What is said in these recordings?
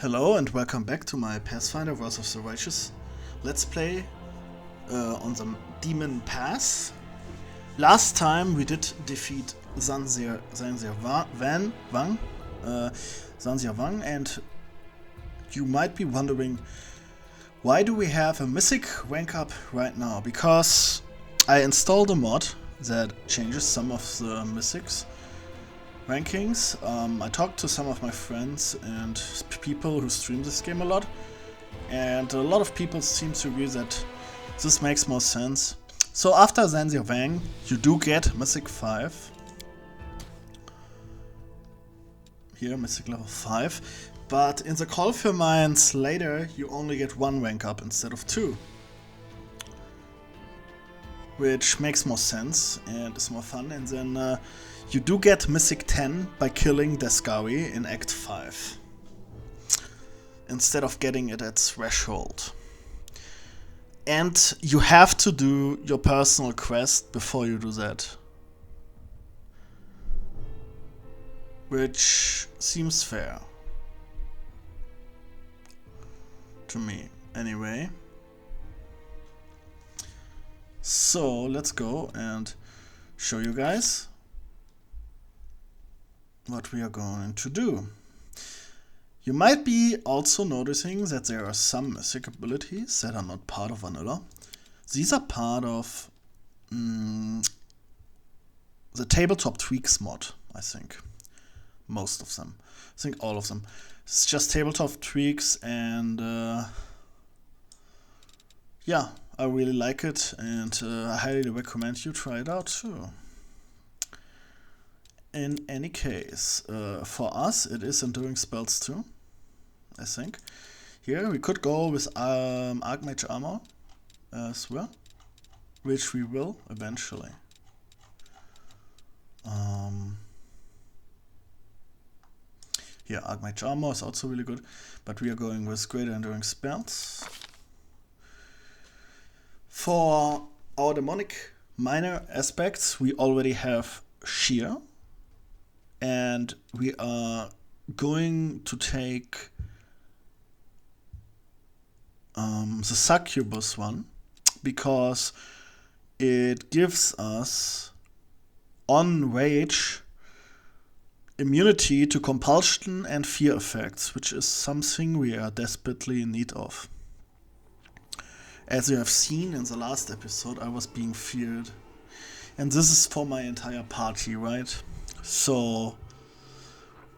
Hello and welcome back to my Pathfinder vs. the Righteous Let's Play on the Demon Pass. Last time we did defeat Zanzir Wang, and you might be wondering, why do we have a Mythic rank up right now? Because I installed a mod that changes some of the Mythics rankings. I talked to some of my friends and people who stream this game a lot, and a lot of people seem to agree that this makes more sense. So after Zanzir Wang, you do get Mythic 5. Here, Mythic level 5. But in the Call for Mines later, you only get 1 rank up instead of 2. Which makes more sense and is more fun. And then you do get Mythic 10 by killing Deskari in Act 5, instead of getting it at Threshold. And you have to do your personal quest before you do that, which seems fair to me anyway. So let's go and show you guys what we are going to do. You might be also noticing that there are some mythic abilities that are not part of vanilla. These are part of the tabletop tweaks mod, I think. Most of them. I think all of them. It's just tabletop tweaks, and yeah, I really like it, and I highly recommend you try it out too. In any case, for us it is enduring spells too, I think. Here we could go with Archmage Armor as well, which we will eventually. Here, Archmage Armor is also really good, but we are going with greater enduring spells. For our demonic minor aspects, we already have Shear. And we are going to take the Succubus one, because it gives us on rage immunity to compulsion and fear effects, which is something we are desperately in need of. As you have seen in the last episode, I was being feared. And this is for my entire party, right? So,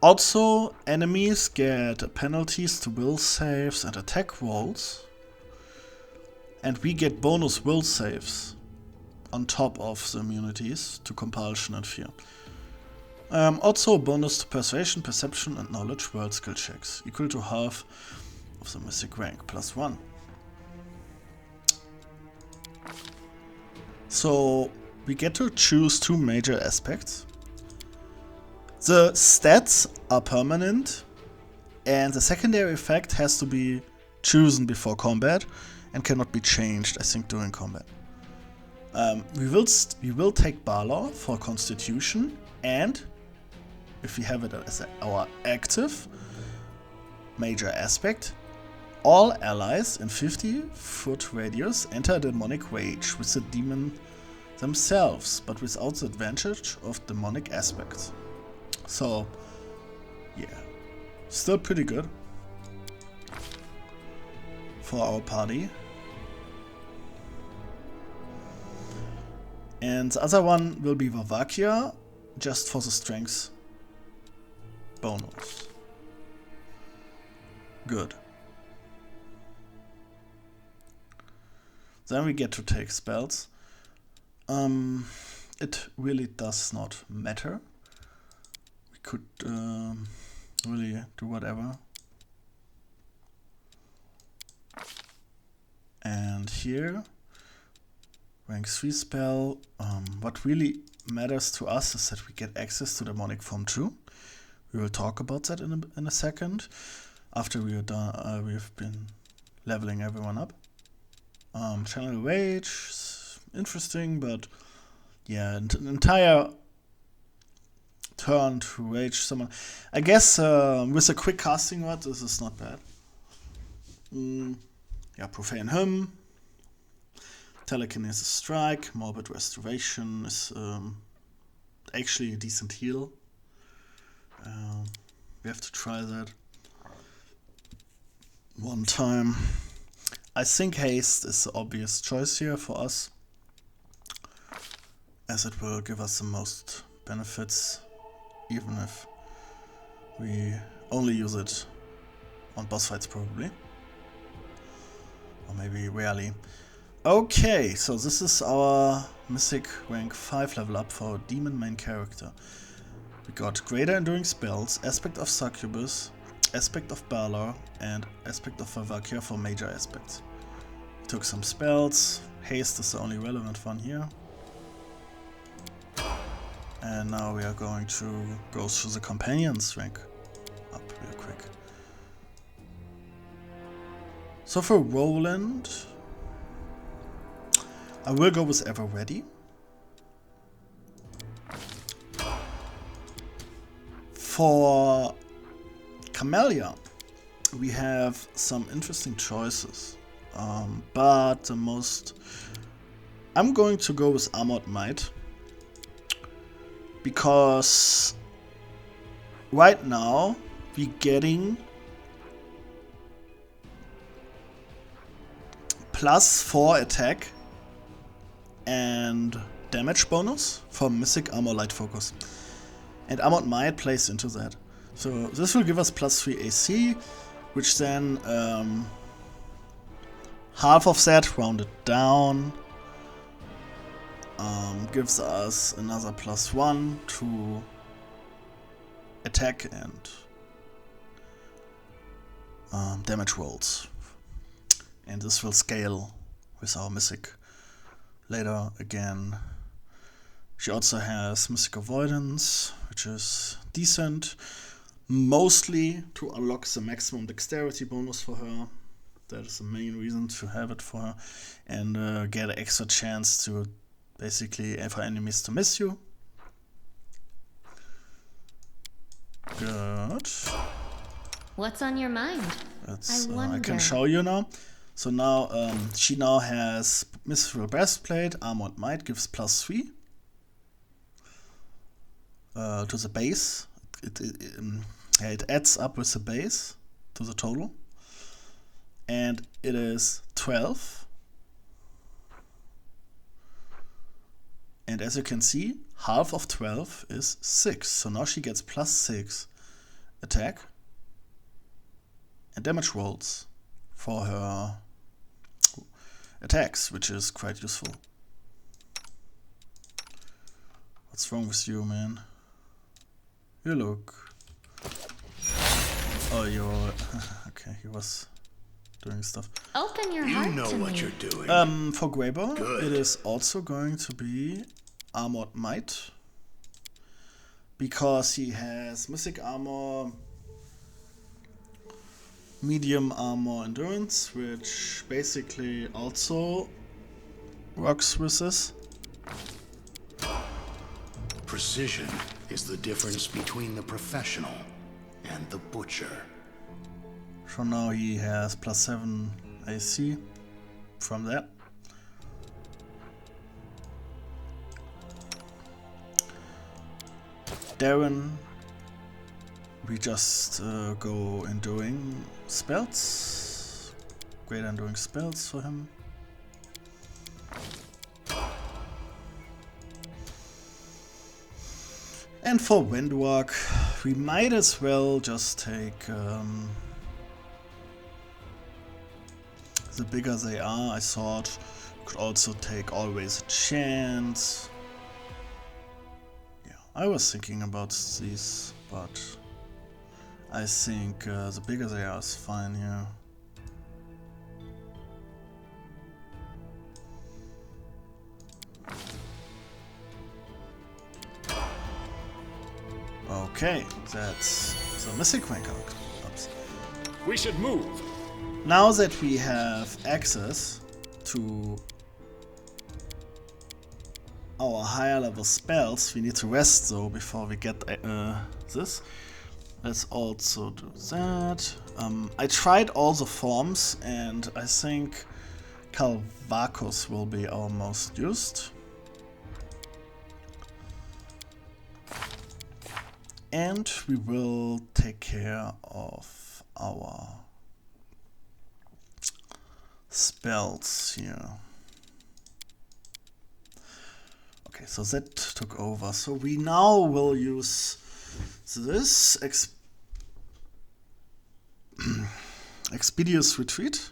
also enemies get penalties to will saves and attack rolls, and we get bonus will saves on top of the immunities to compulsion and fear. Also bonus to persuasion, perception and knowledge world skill checks, equal to half of the mythic rank, +1. So we get to choose 2 major aspects. The stats are permanent, and the secondary effect has to be chosen before combat and cannot be changed, I think, during combat. We will take Balor for Constitution, and if we have it as our active major aspect, all allies in 50-foot radius enter demonic rage with the demon themselves, but without the advantage of demonic aspects. So, yeah, still pretty good for our party. And the other one will be Vavakia, just for the strength bonus. Good. Then we get to take spells. It really does not matter. Could really do whatever. And here, rank 3 spell. What really matters to us is that we get access to Demonic Form 2. We will talk about that in a second, after we are done. We've been leveling everyone up. Channel Rage, interesting, but yeah, an entire turn to rage summon. I guess with a quick casting rod, this is not bad. Yeah, Profane Hymn. Telekinesis Strike. Morbid Restoration is actually a decent heal. We have to try that one time. I think Haste is the obvious choice here for us, as it will give us the most benefits, even if we only use it on boss fights probably. Or maybe rarely. Okay, so this is our Mythic rank 5 level up for Demon main character. We got Greater Enduring Spells, Aspect of Succubus, Aspect of Balor, and Aspect of Vavakia for major aspects. Took some spells. Haste is the only relevant one here. And now we are going to go through the Companions rank up real quick. So for Roland, I will go with Ever Ready. For Camellia, we have some interesting choices, but the most... I'm going to go with Armored Might, because right now we're getting +4 attack and damage bonus from Mythic Armor Light Focus. And Armored Might plays into that. So this will give us +3 AC, which then half of that rounded down gives us another +1 to attack and damage rolls. And this will scale with our Mythic later again. She also has Mystic Avoidance, which is decent, mostly to unlock the maximum dexterity bonus for her. That is the main reason to have it for her. And get an extra chance to basically for enemies to miss you. Good. What's on your mind? That's, I can show you now. So now she now has Mithril Breastplate. Armored Might gives +3 to the base. It adds up with the base to the total, and it is 12. And as you can see, half of 12 is 6. So now she gets +6 attack and damage rolls for her attacks, which is quite useful. What's wrong with you, man? You look... Oh, you're... Okay, he was doing stuff. Open your heart to me. You know what you're doing. For Greybow, it is also going to be Armored Might, because he has Mystic Armor, Medium Armor Endurance, which basically also works with this. Precision is the difference between the professional and the butcher. So now he has +7 AC from that. Darren, we just go Enduring Spells. Great Enduring Spells for him. And for Windwalk, we might as well just take the bigger they are. I thought we could also take Always a Chance. Yeah, I was thinking about these, but I think the bigger they are is fine here. Okay, that's the Mythic rank ups. We should move. Now that we have access to our higher level spells. We need to rest though before we get this. Let's also do that. I tried all the forms and I think Calvacus will be our most used. And we will take care of our spells here. Okay, so that took over. So we now will use this Expeditious Retreat.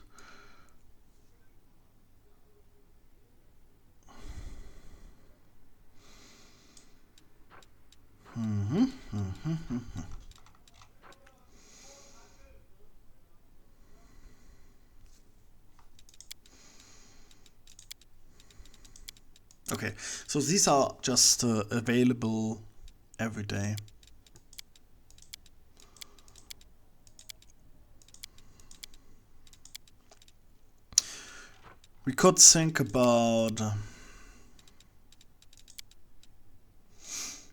Okay, so these are just available every day. We could think about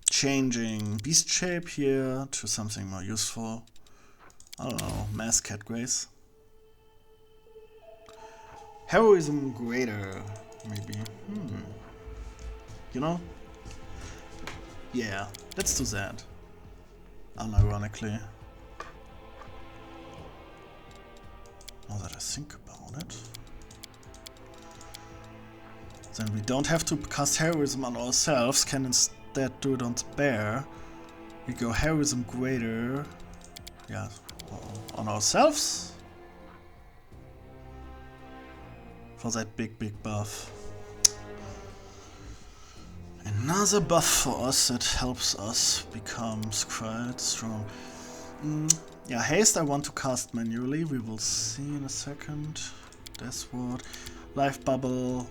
changing beast shape here to something more useful. I don't know, Mass Cat Grace. Heroism Greater, maybe. You know? Yeah, let's do that. Unironically. Now that I think about it. Then we don't have to cast Heroism on ourselves, can instead do it on the bear. We go Heroism Greater. Yeah, on ourselves. For that big buff. Another buff for us that helps us become quite strong. Yeah, haste I want to cast manually. We will see in a second. Death Ward. Life Bubble.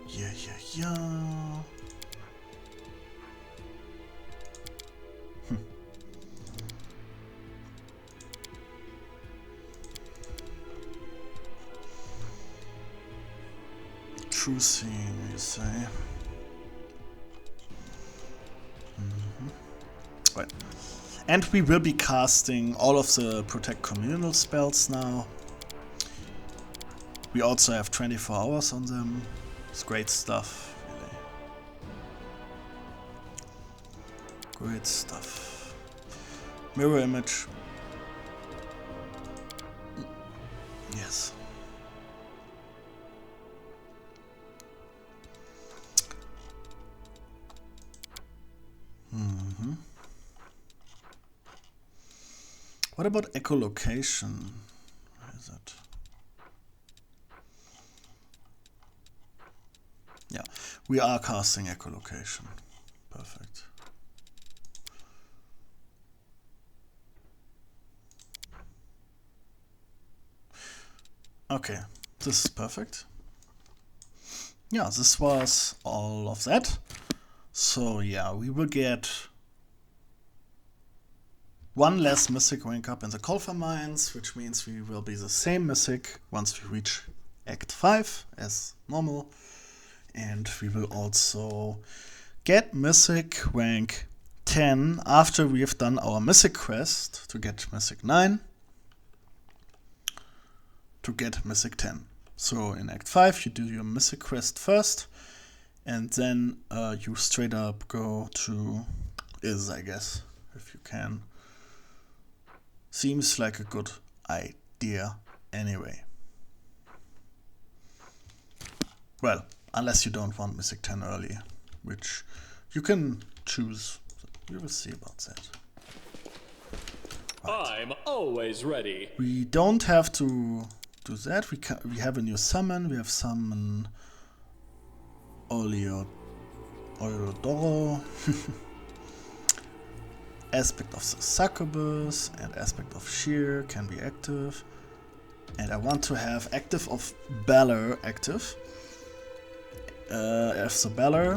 Yeah. True seeing, you say. Right. And we will be casting all of the Protect Communal spells now. We also have 24 hours on them. It's great stuff, really. Great stuff. Mirror image. Yes. What about echolocation? Where is it? Yeah, we are casting echolocation. Perfect. Okay, this is perfect. Yeah, this was all of that. So yeah, we will get one less Mythic rank up in the Colfer Mines, which means we will be the same Mythic once we reach Act 5 as normal. And we will also get Mythic rank 10 after we have done our Mythic quest to get Mythic 9 to get Mythic 10. So in Act 5 you do your Mythic quest first and then you straight up go to Is, I guess, if you can. Seems like a good idea anyway. Well, unless you don't want Mythic 10 early, which you can choose. We will see about that. Right. I'm always ready. We don't have to do that. We have a new summon. We have summon Oleodoro. Aspect of the Succubus and Aspect of Sheer can be active. And I want to have Active of Balor active. As the Balor,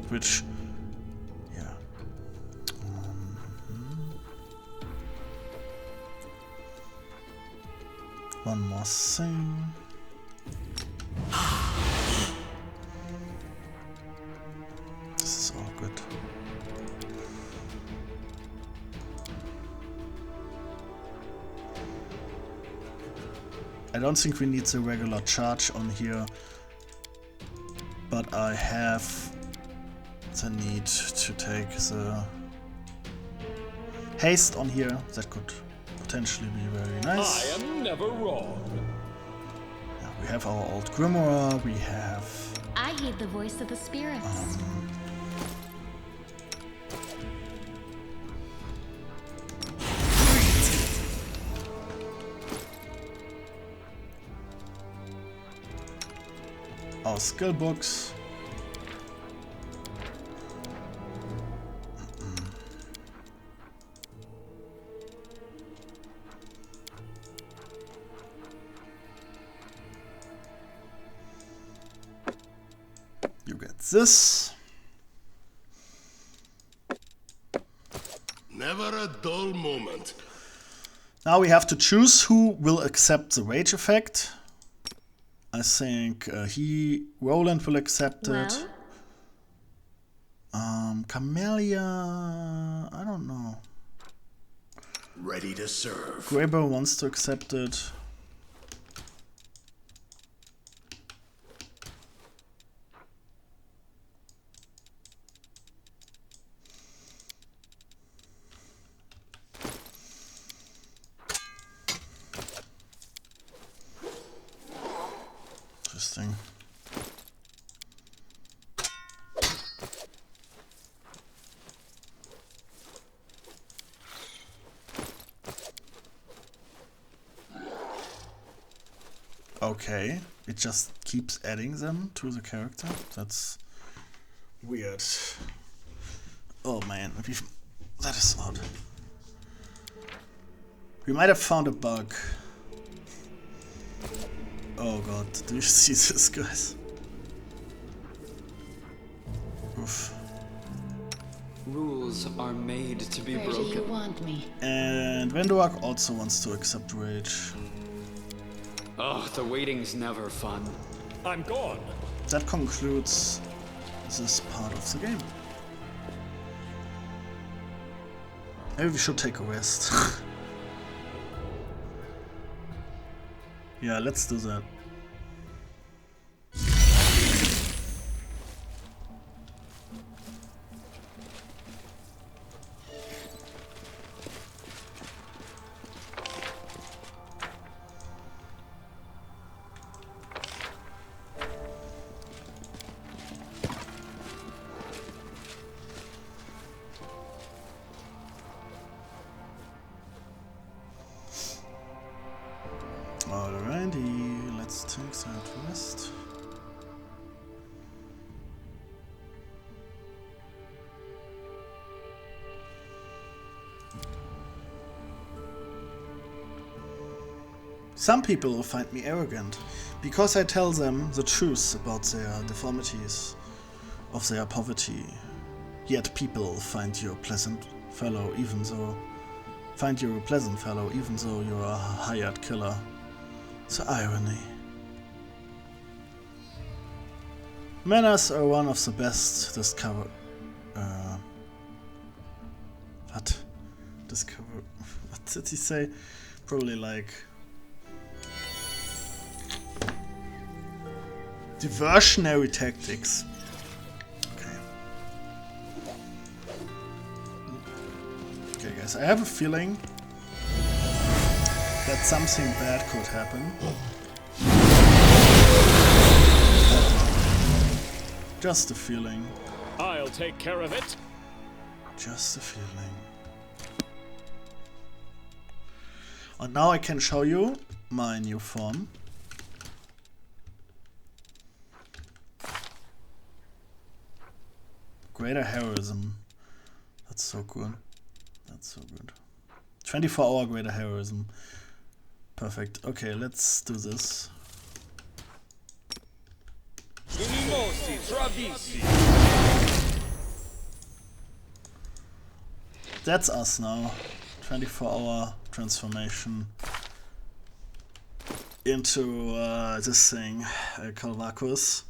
which, yeah. One more thing. I don't think we need the regular charge on here, but I have the need to take the haste on here. That could potentially be very nice. I am never wrong. Yeah, we have our old Grimoire, we have... I heed the voice of the spirits. Our skill books. You get this. Never a dull moment. Now we have to choose who will accept the rage effect. I think Roland will accept it. Camellia, I don't know. Ready to serve. Graber wants to accept it. Interesting. Okay, it just keeps adding them to the character. That's weird. Oh man, that is odd. We might have found a bug. Oh god, do you see this, guys? Oof. Rules are made to be Where do you broken. want me? And Venduak also wants to accept rage. Oh, the waiting's never fun. I'm gone. That concludes this part of the game. Maybe we should take a rest. Yeah, let's do that. Alrighty, let's take that rest. Some people will find me arrogant because I tell them the truth about their deformities, of their poverty. Yet people find you a pleasant fellow even though you're a hired killer. The irony. Manners are one of the best discover. What? Discover. What did he say? Probably like. Diversionary tactics. Okay. Okay, guys, I have a feeling that something bad could happen. Just a feeling. I'll take care of it. Just a feeling. And now I can show you my new form. Greater heroism. That's so good. That's so good. 24-hour greater heroism. Perfect. Okay, let's do this. That's us now. 24-hour transformation into this thing, Calvacus.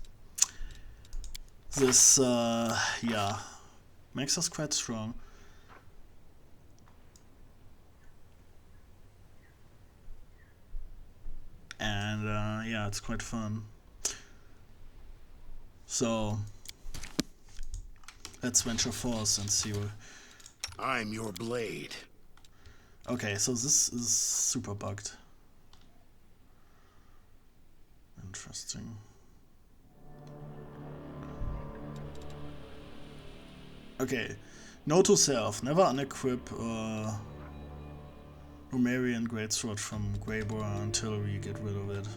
This, yeah, makes us quite strong. And yeah, it's quite fun. So let's venture forth and see what... I'm your blade. Okay, so this is super bugged. Interesting. Okay, note to self: never unequip Romarian Greatsword from Greybor until we get rid of it.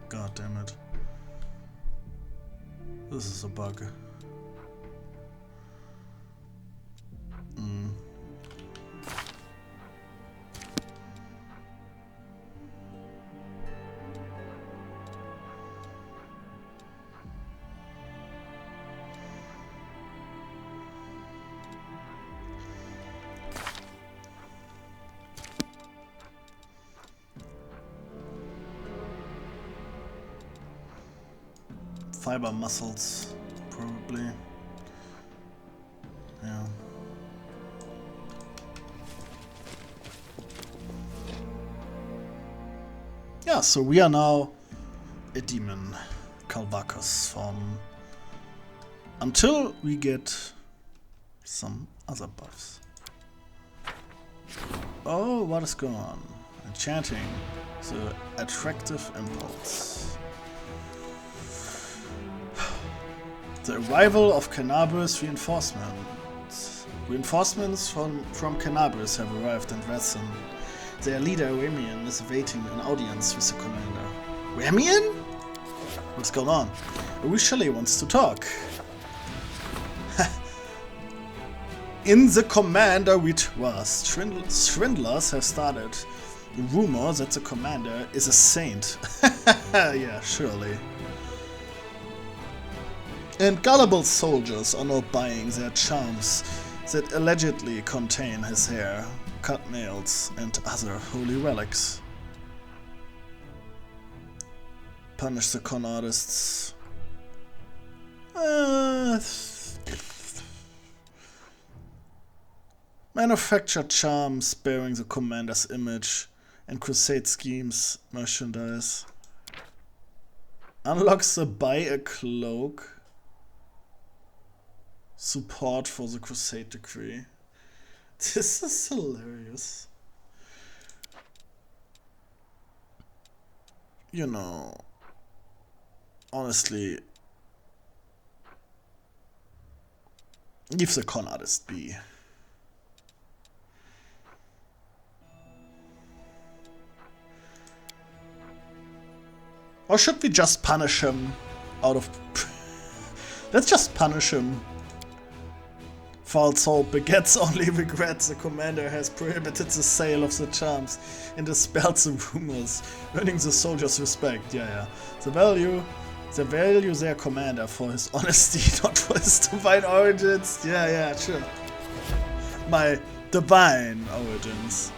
God damn it. This is a bug. Fiber muscles, probably. Yeah. Yeah, so we are now a demon, Kalvakos form, until we get some other buffs. Oh, what is going on? Enchanting the attractive impulse. The arrival of Kenabres reinforcements. Reinforcements from Kenabres have arrived and Ratson. Their leader, Remian, is awaiting an audience with the commander. Remian? What's going on? Usually wants to talk. In the commander we trust. Swindlers have started the rumor that the commander is a saint. Yeah, surely. And gullible soldiers are not buying their charms that allegedly contain his hair, cut nails, and other holy relics. Punish the con artists. Manufacture charms bearing the commander's image and crusade schemes merchandise. Unlocks the buy a cloak. Support for the crusade decree. This is hilarious. You know, honestly, leave the con artist be. Or should we just punish him out of... Let's just punish him. False hope begets only regret. The commander has prohibited the sale of the charms and dispels the rumors, earning the soldiers' respect. Yeah. They value their commander for his honesty, not for his divine origins. Yeah, sure. My divine origins.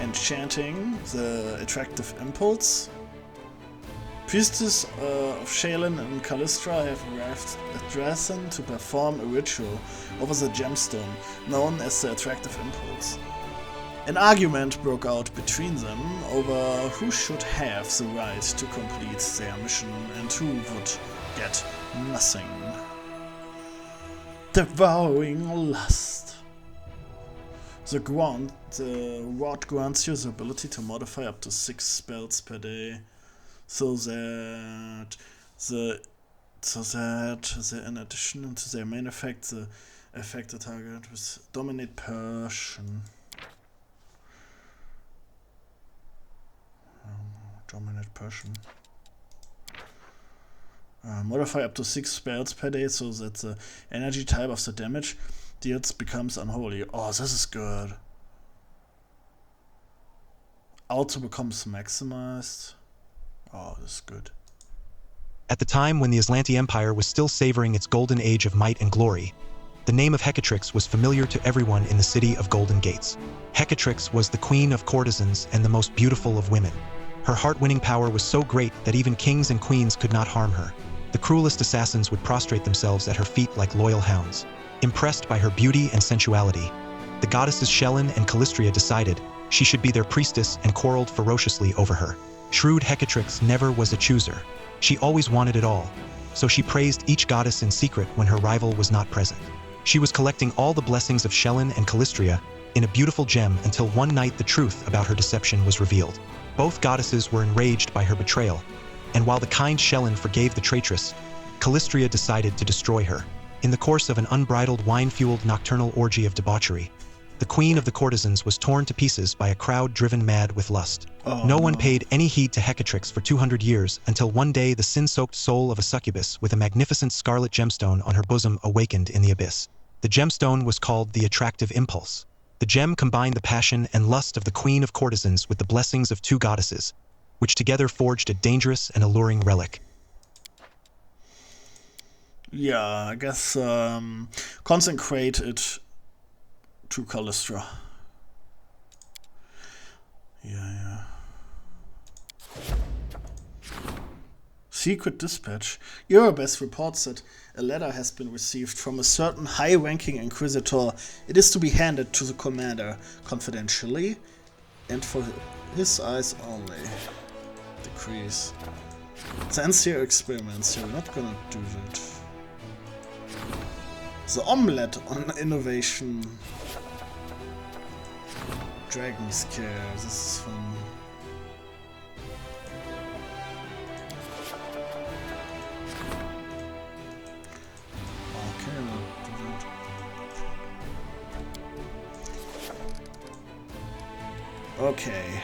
Enchanting the attractive impulse. Priestess of Shaelin and Callistra have arrived at Drasen to perform a ritual over the gemstone, known as the Attractive Impulse. An argument broke out between them over who should have the right to complete their mission and who would get nothing. Devouring Lust. The ward grants you the ability to modify up to 6 spells per day. So that in addition to their main effect, the affected target with dominate Persian. Dominate Persian. Modify up to 6 spells per day so that the energy type of the damage deals becomes unholy. Oh, this is good. Also becomes maximized. Oh, this is good. At the time when the Aslanti Empire was still savoring its golden age of might and glory, the name of Hecatrix was familiar to everyone in the city of Golden Gates. Hecatrix was the queen of courtesans and the most beautiful of women. Her heart-winning power was so great that even kings and queens could not harm her. The cruelest assassins would prostrate themselves at her feet like loyal hounds. Impressed by her beauty and sensuality, the goddesses Shaelin and Callistria decided she should be their priestess and quarreled ferociously over her. Shrewd Hecatrix never was a chooser. She always wanted it all, so she praised each goddess in secret when her rival was not present. She was collecting all the blessings of Shellen and Callistria in a beautiful gem until one night the truth about her deception was revealed. Both goddesses were enraged by her betrayal, and while the kind Shellen forgave the traitress, Callistria decided to destroy her. In the course of an unbridled wine-fueled nocturnal orgy of debauchery, the queen of the courtesans was torn to pieces by a crowd driven mad with lust. No one paid any heed to Hecatrix for 200 years until one day the sin-soaked soul of a succubus with a magnificent scarlet gemstone on her bosom awakened in the abyss. The gemstone was called the Attractive Impulse. The gem combined the passion and lust of the queen of courtesans with the blessings of two goddesses, which together forged a dangerous and alluring relic. Yeah, I guess consecrate it to Callistra. Yeah. Secret dispatch. Erebus reports that a letter has been received from a certain high-ranking inquisitor. It is to be handed to the commander confidentially and for his eyes only. Decrease. Sincere experiments. You're not gonna do that. The omelette on innovation. Dragon scare. This is fun. Okay, we'll do that. Okay.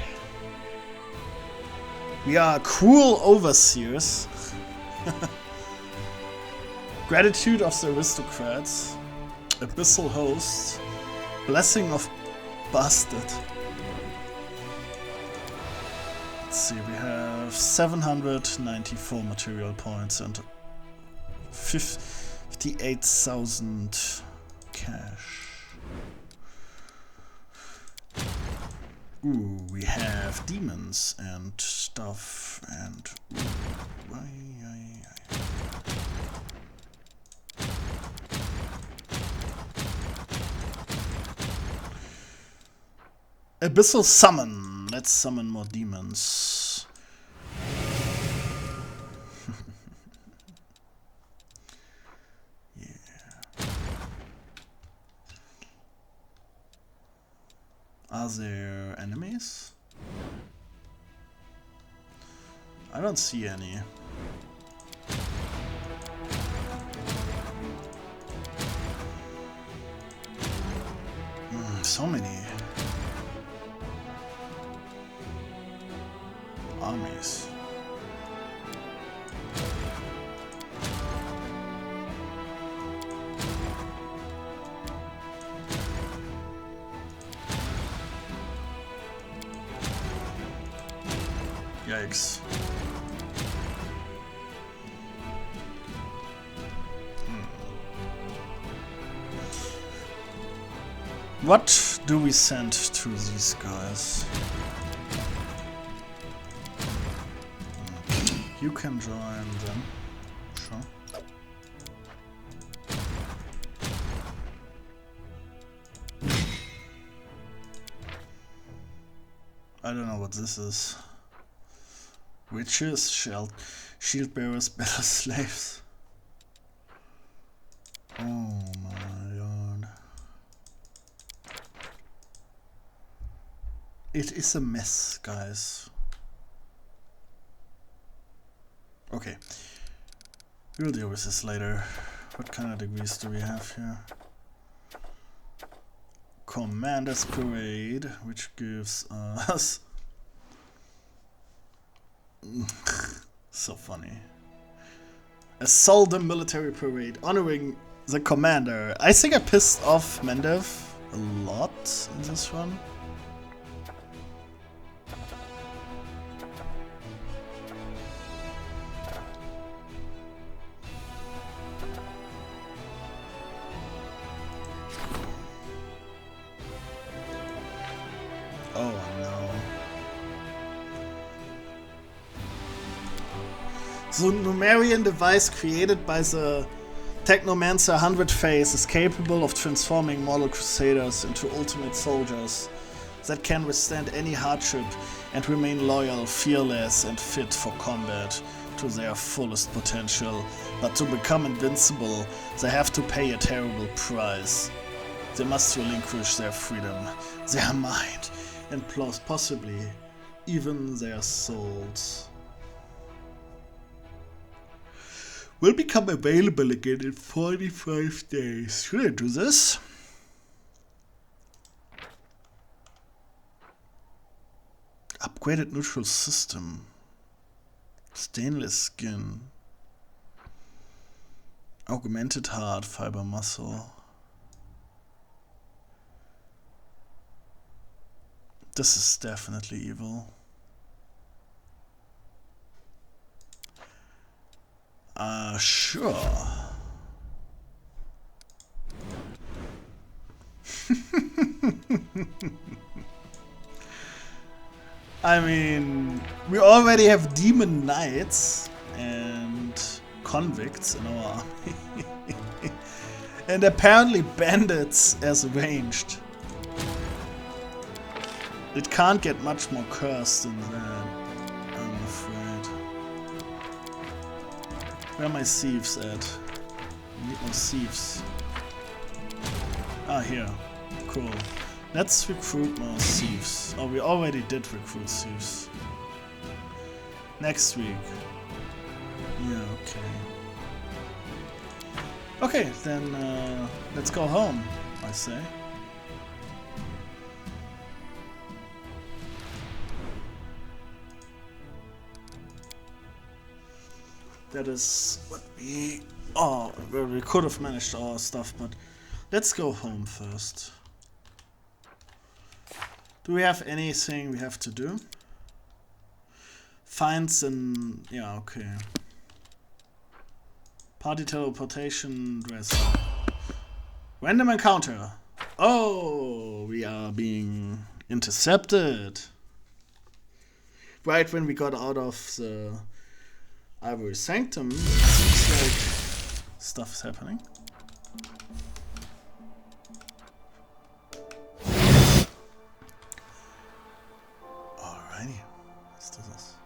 We are cruel overseers. Gratitude of the aristocrats. Abyssal host. Blessing of bastard. Let's see, we have 794 material points and 58,000 cash. Ooh, we have demons and stuff and... Abyssal summon. Let's summon more demons. Yeah. Are there enemies? I don't see any. So many. Armies. Yikes. What do we send to these guys? You can join them. Sure. I don't know what this is. Witches, shield bearers, battle slaves. Oh my god. It is a mess, guys. Okay. We'll deal with this later. What kind of degrees do we have here? Commander's Parade, which gives us... so funny. A Soldem Military Parade, honoring the commander. I think I pissed off Mendev a lot in this one. Oh no. The Numerian device created by the Technomancer 100 phase is capable of transforming mortal crusaders into ultimate soldiers that can withstand any hardship and remain loyal, fearless, and fit for combat to their fullest potential. But to become invincible, they have to pay a terrible price. They must relinquish their freedom, their mind, and possibly even their souls. Will become available again in 45 days. Should I do this? Upgraded neutral system. Stainless skin. Augmented heart, fiber muscle. This is definitely evil. Sure. I mean, we already have demon knights and convicts in our army. And apparently bandits as ranged. It can't get much more cursed than that, I'm afraid. Where are my thieves at? I need more thieves. Ah, here. Cool. Let's recruit more thieves. Oh, we already did recruit thieves. Next week. Yeah, okay. Okay, then let's go home, I say. That is what we... Oh, well, we could have managed our stuff, but let's go home first. Do we have anything we have to do? Finds and... Yeah, okay. Party teleportation dress. Random encounter. Oh, we are being intercepted. Right when we got out of the Ivory Sanctum, seems like stuff is happening. Alrighty, let's do this.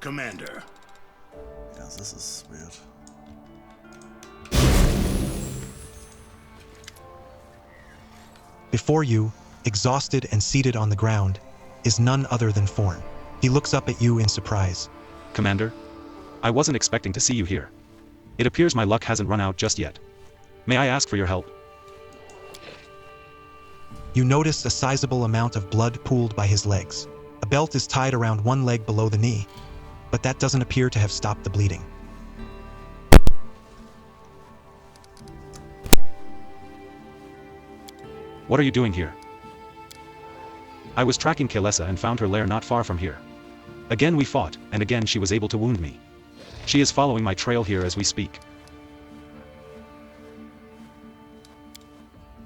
Commander. Yeah, this is weird. Before you, exhausted and seated on the ground, is none other than Thorn. He looks up at you in surprise. Commander, I wasn't expecting to see you here. It appears my luck hasn't run out just yet. May I ask for your help? You notice a sizable amount of blood pooled by his legs. A belt is tied around one leg below the knee, but that doesn't appear to have stopped the bleeding. What are you doing here? I was tracking Kaylessa and found her lair not far from here. Again we fought, and again she was able to wound me. She is following my trail here as we speak.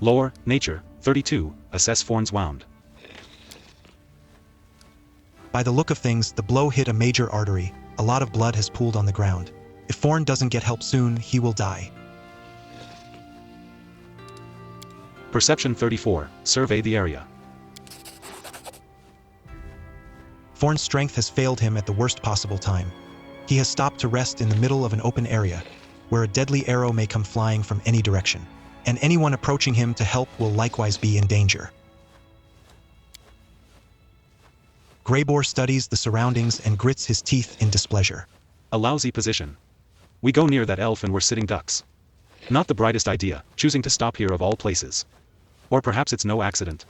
Lore, Nature, 32, assess Thorn's wound. By the look of things, the blow hit a major artery. A lot of blood has pooled on the ground. If Thorn doesn't get help soon, he will die. Perception 34, survey the area. Thorn's strength has failed him at the worst possible time. He has stopped to rest in the middle of an open area, where a deadly arrow may come flying from any direction, and anyone approaching him to help will likewise be in danger. Greybor studies the surroundings and grits his teeth in displeasure. A lousy position. We go near that elf and we're sitting ducks. Not the brightest idea, choosing to stop here of all places. Or perhaps it's no accident.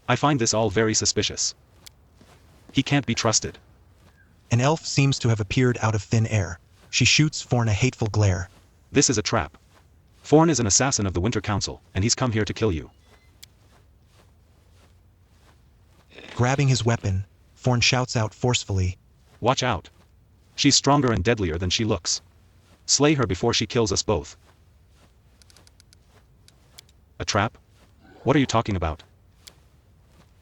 I find this all very suspicious. He can't be trusted. An elf seems to have appeared out of thin air. She shoots Thorn a hateful glare. This is a trap. Thorn is an assassin of the Winter Council, and he's come here to kill you. Grabbing his weapon, Thorn shouts out forcefully, Watch out. She's stronger and deadlier than she looks. Slay her before she kills us both. A trap? What are you talking about?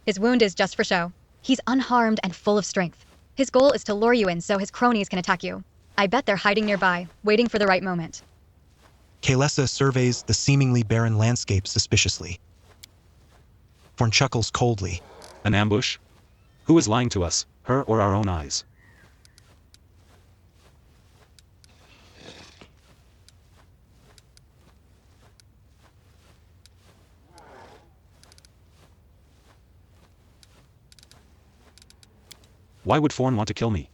His wound is just for show. He's unharmed and full of strength. His goal is to lure you in so his cronies can attack you. I bet they're hiding nearby, waiting for the right moment. Kaylessa surveys the seemingly barren landscape suspiciously. Thorn chuckles coldly. An ambush? Who is lying to us, her or our own eyes? Why would Thorn want to kill me?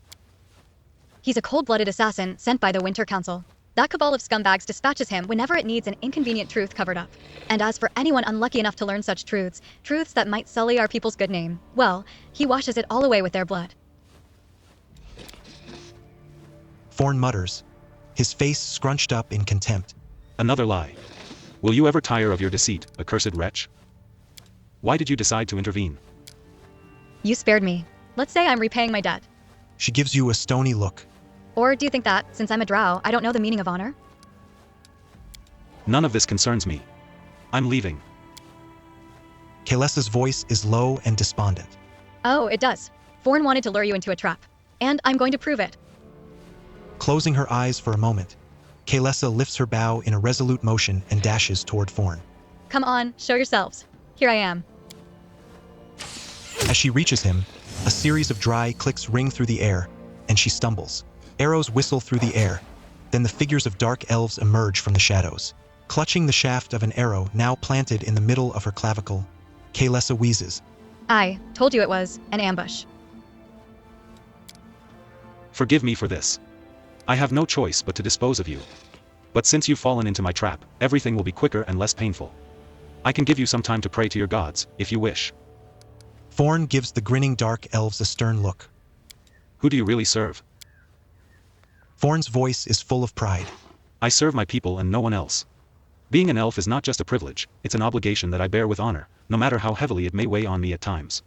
He's a cold-blooded assassin sent by the Winter Council. That cabal of scumbags dispatches him whenever it needs an inconvenient truth covered up. And as for anyone unlucky enough to learn such truths that might sully our people's good name, well, he washes it all away with their blood. Thorn mutters, his face scrunched up in contempt. Another lie. Will you ever tire of your deceit, accursed wretch? Why did you decide to intervene? You spared me. Let's say I'm repaying my debt. She gives you a stony look. Or do you think that, since I'm a drow, I don't know the meaning of honor? None of this concerns me. I'm leaving. Kaylessa's voice is low and despondent. Oh, it does. Thorn wanted to lure you into a trap. And I'm going to prove it. Closing her eyes for a moment, Kaylessa lifts her bow in a resolute motion and dashes toward Thorn. Come on, show yourselves. Here I am. As she reaches him, a series of dry clicks ring through the air, and she stumbles. Arrows whistle through the air. Then the figures of dark elves emerge from the shadows. Clutching the shaft of an arrow now planted in the middle of her clavicle, Kaylessa wheezes. I told you it was an ambush. Forgive me for this. I have no choice but to dispose of you. But since you've fallen into my trap, everything will be quicker and less painful. I can give you some time to pray to your gods, if you wish. Thorn gives the grinning dark elves a stern look. Who do you really serve? Thorn's voice is full of pride. I serve my people and no one else. Being an elf is not just a privilege, it's an obligation that I bear with honor, no matter how heavily it may weigh on me at times.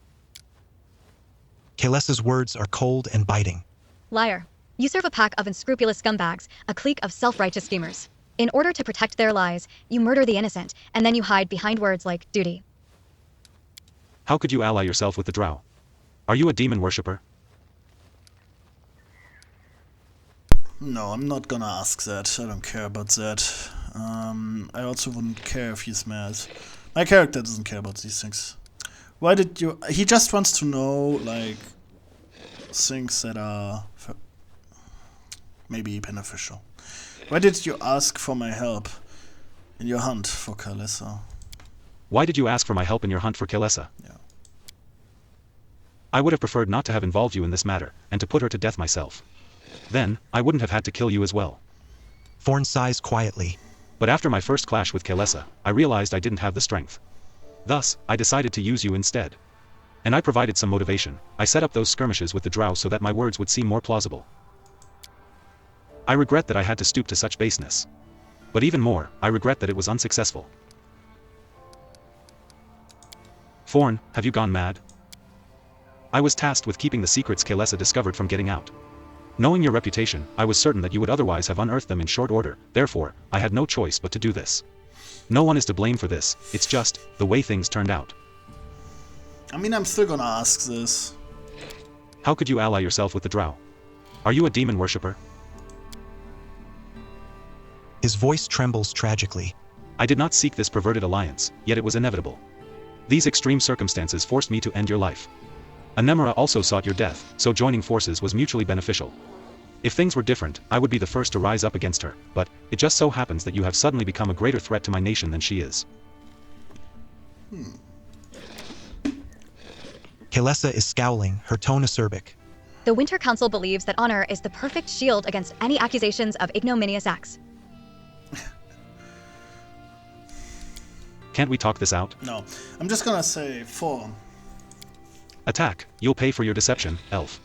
Kaylessa's words are cold and biting. Liar. You serve a pack of unscrupulous scumbags, a clique of self-righteous schemers. In order to protect their lies, you murder the innocent, and then you hide behind words like duty. How could you ally yourself with the drow? Are you a demon worshipper? No, I'm not gonna ask that. I don't care about that. I also wouldn't care if he's mad. My character doesn't care about these things. Why did you... He just wants to know, like, things that are maybe beneficial. Why did you ask for my help in your hunt for Kaylessa? Why did you ask for my help in your hunt for Kaylessa? Yeah. I would have preferred not to have involved you in this matter, and to put her to death myself. Then, I wouldn't have had to kill you as well. Thorn sighs quietly. But after my first clash with Kaylessa, I realized I didn't have the strength. Thus, I decided to use you instead. And I provided some motivation. I set up those skirmishes with the drow so that my words would seem more plausible. I regret that I had to stoop to such baseness. But even more, I regret that it was unsuccessful. Thorn, have you gone mad? I was tasked with keeping the secrets Kaylessa discovered from getting out. Knowing your reputation, I was certain that you would otherwise have unearthed them in short order, therefore, I had no choice but to do this. No one is to blame for this, it's just the way things turned out. I mean, I'm still gonna ask this. How could you ally yourself with the drow? Are you a demon worshipper? His voice trembles tragically. I did not seek this perverted alliance, yet it was inevitable. These extreme circumstances forced me to end your life. Anemara also sought your death, so joining forces was mutually beneficial. If things were different, I would be the first to rise up against her, but it just so happens that you have suddenly become a greater threat to my nation than she is. Kaylessa is scowling, her tone acerbic. The Winter Council believes that honor is the perfect shield against any accusations of ignominious acts. Can't we talk this out? No. I'm just gonna say 4. Attack, you'll pay for your deception, elf.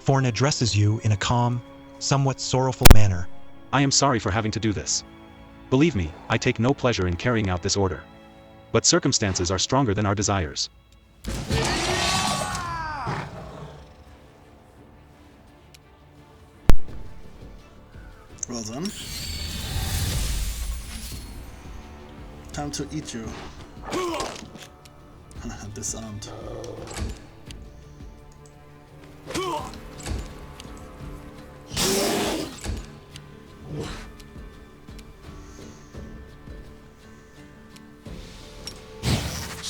Thorn addresses you in a calm, somewhat sorrowful manner. I am sorry for having to do this. Believe me, I take no pleasure in carrying out this order. But circumstances are stronger than our desires. Well done. Time to eat you. Disarmed.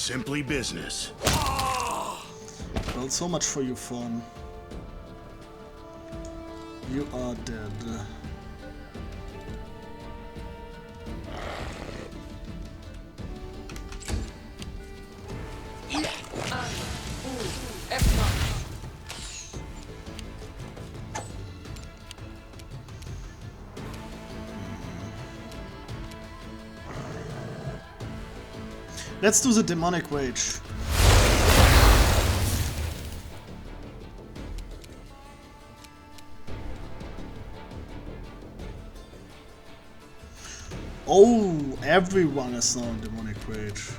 Simply business. Well, so much for you, Fawn. You are dead. Let's do the demonic rage. Oh, everyone is now in demonic rage.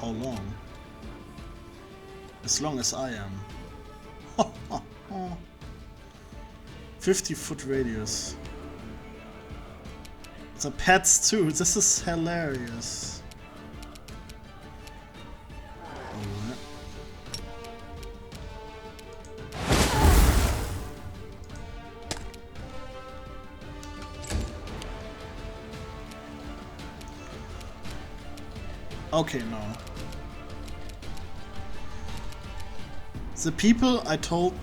How long? As long as I am. 50-foot radius. The pets too, this is hilarious. Alright. Okay, now. The people I told...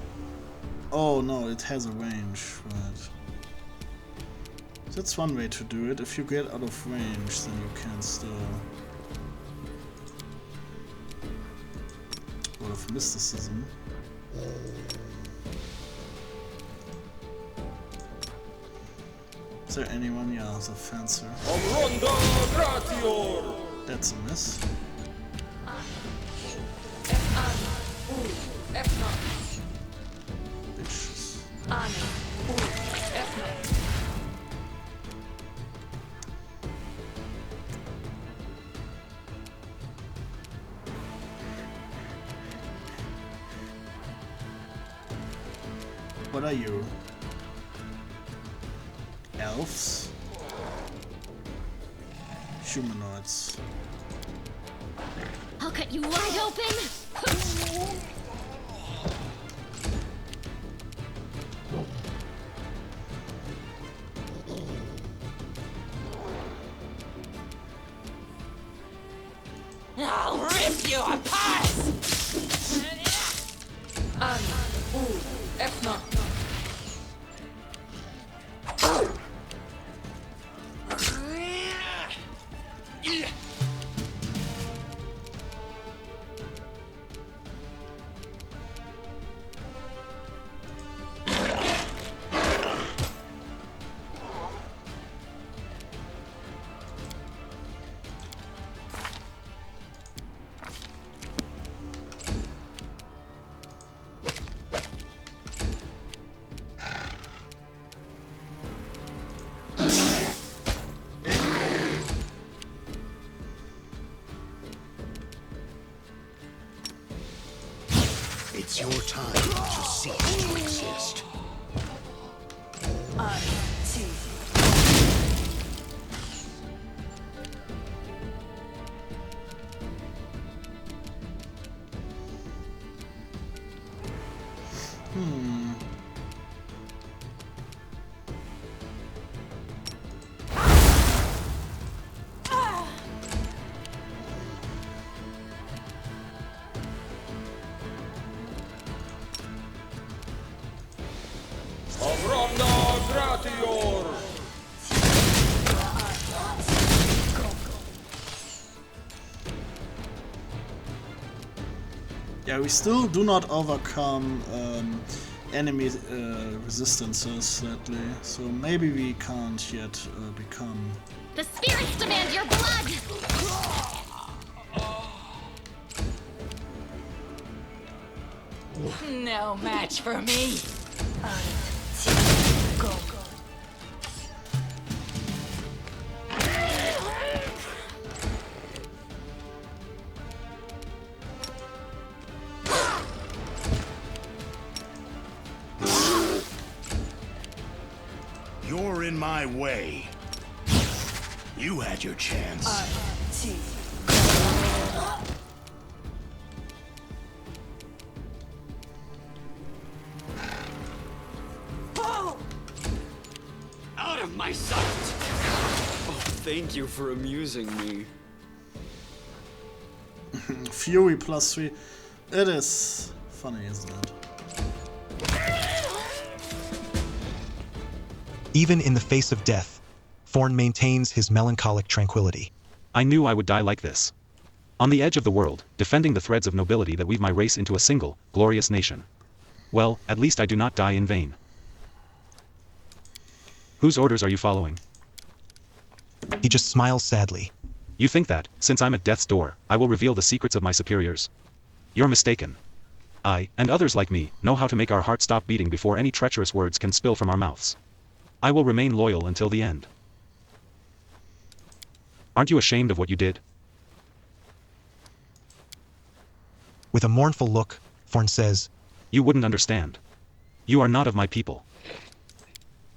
Oh no, it has a range, right. That's one way to do it. If you get out of range, then you can still... Word of mysticism. Is there anyone? Yeah, the fencer. That's a miss. Bitches. What are you? Elves? Humanoids. I'll cut you wide open. I'll rip you apart! It's your time to cease to exist. Yeah, we still do not overcome enemy resistances, sadly. So maybe we can't yet become... The spirits demand your blood! No match for me. Go. You're in my way. You had your chance. Out of my sight! Oh, thank you for amusing me. Fury +3. It is funny, isn't it? Even in the face of death, Thorn maintains his melancholic tranquility. I knew I would die like this. On the edge of the world, defending the threads of nobility that weave my race into a single, glorious nation. Well, at least I do not die in vain. Whose orders are you following? He just smiles sadly. You think that, since I'm at death's door, I will reveal the secrets of my superiors? You're mistaken. I, and others like me, know how to make our hearts stop beating before any treacherous words can spill from our mouths. I will remain loyal until the end. Aren't you ashamed of what you did? With a mournful look, Thorn says, You wouldn't understand. You are not of my people.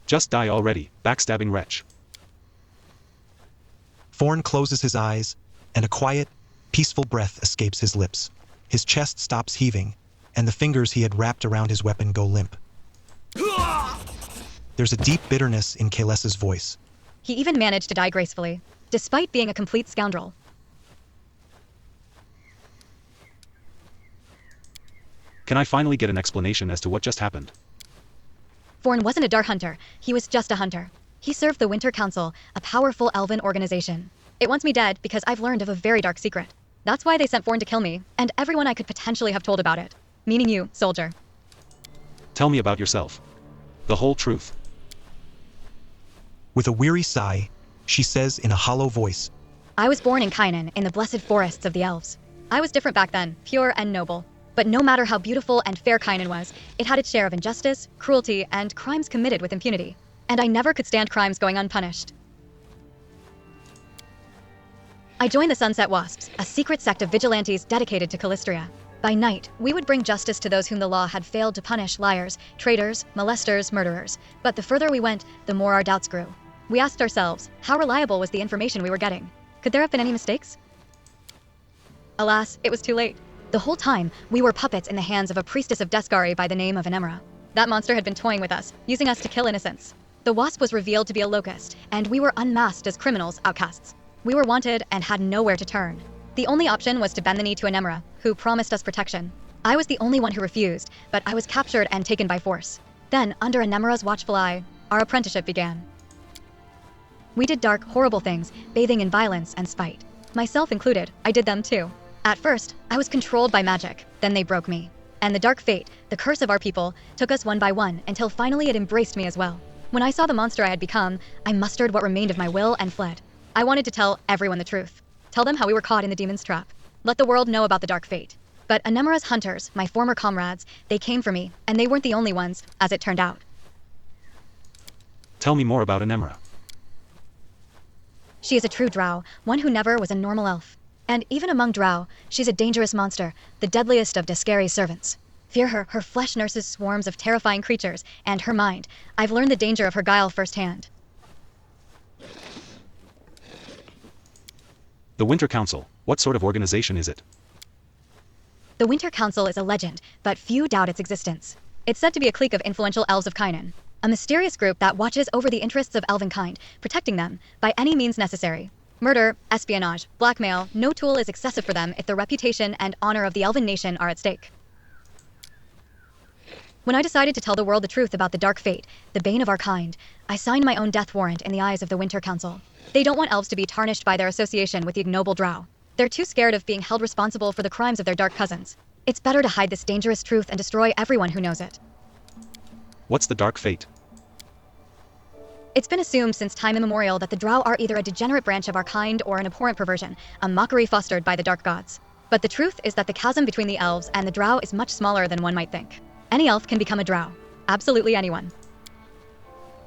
Just die already, backstabbing wretch. Thorn closes his eyes, and a quiet, peaceful breath escapes his lips. His chest stops heaving, and the fingers he had wrapped around his weapon go limp. There's a deep bitterness in Kaylessa's voice. He even managed to die gracefully, despite being a complete scoundrel. Can I finally get an explanation as to what just happened? Thorn wasn't a Dark Hunter, he was just a hunter. He served the Winter Council, a powerful elven organization. It wants me dead because I've learned of a very dark secret. That's why they sent Thorn to kill me, and everyone I could potentially have told about it. Meaning you, soldier. Tell me about yourself. The whole truth. With a weary sigh, she says in a hollow voice, I was born in Kynan, in the blessed forests of the elves. I was different back then, pure and noble. But no matter how beautiful and fair Kynan was, it had its share of injustice, cruelty, and crimes committed with impunity. And I never could stand crimes going unpunished. I joined the Sunset Wasps, a secret sect of vigilantes dedicated to Calistria. By night, we would bring justice to those whom the law had failed to punish: liars, traitors, molesters, murderers. But the further we went, the more our doubts grew. We asked ourselves, how reliable was the information we were getting? Could there have been any mistakes? Alas, it was too late. The whole time, we were puppets in the hands of a priestess of Deskari by the name of Anemra. That monster had been toying with us, using us to kill innocents. The Wasp was revealed to be a locust, and we were unmasked as criminals, outcasts. We were wanted and had nowhere to turn. The only option was to bend the knee to Anemra, who promised us protection. I was the only one who refused, but I was captured and taken by force. Then, under Anemra's watchful eye, our apprenticeship began. We did dark, horrible things, bathing in violence and spite. Myself included, I did them too. At first, I was controlled by magic, then they broke me. And the dark fate, the curse of our people, took us one by one until finally it embraced me as well. When I saw the monster I had become, I mustered what remained of my will and fled. I wanted to tell everyone the truth. Tell them how we were caught in the demon's trap. Let the world know about the dark fate. But Anemra's hunters, my former comrades, they came for me, and they weren't the only ones, as it turned out. Tell me more about Anemra. She is a true drow, one who never was a normal elf. And even among drow, she's a dangerous monster, the deadliest of Deskari's servants. Fear her, her flesh nurses swarms of terrifying creatures, and her mind. I've learned the danger of her guile firsthand. The Winter Council, what sort of organization is it? The Winter Council is a legend, but few doubt its existence. It's said to be a clique of influential elves of Kynan, a mysterious group that watches over the interests of elvenkind, protecting them by any means necessary. Murder, espionage, blackmail, no tool is excessive for them if the reputation and honor of the elven nation are at stake. When I decided to tell the world the truth about the dark fate, the bane of our kind, I signed my own death warrant in the eyes of the Winter Council. They don't want elves to be tarnished by their association with the ignoble drow. They're too scared of being held responsible for the crimes of their dark cousins. It's better to hide this dangerous truth and destroy everyone who knows it. What's the dark fate? It's been assumed since time immemorial that the drow are either a degenerate branch of our kind or an abhorrent perversion, a mockery fostered by the dark gods. But the truth is that the chasm between the elves and the drow is much smaller than one might think. Any elf can become a drow. Absolutely anyone.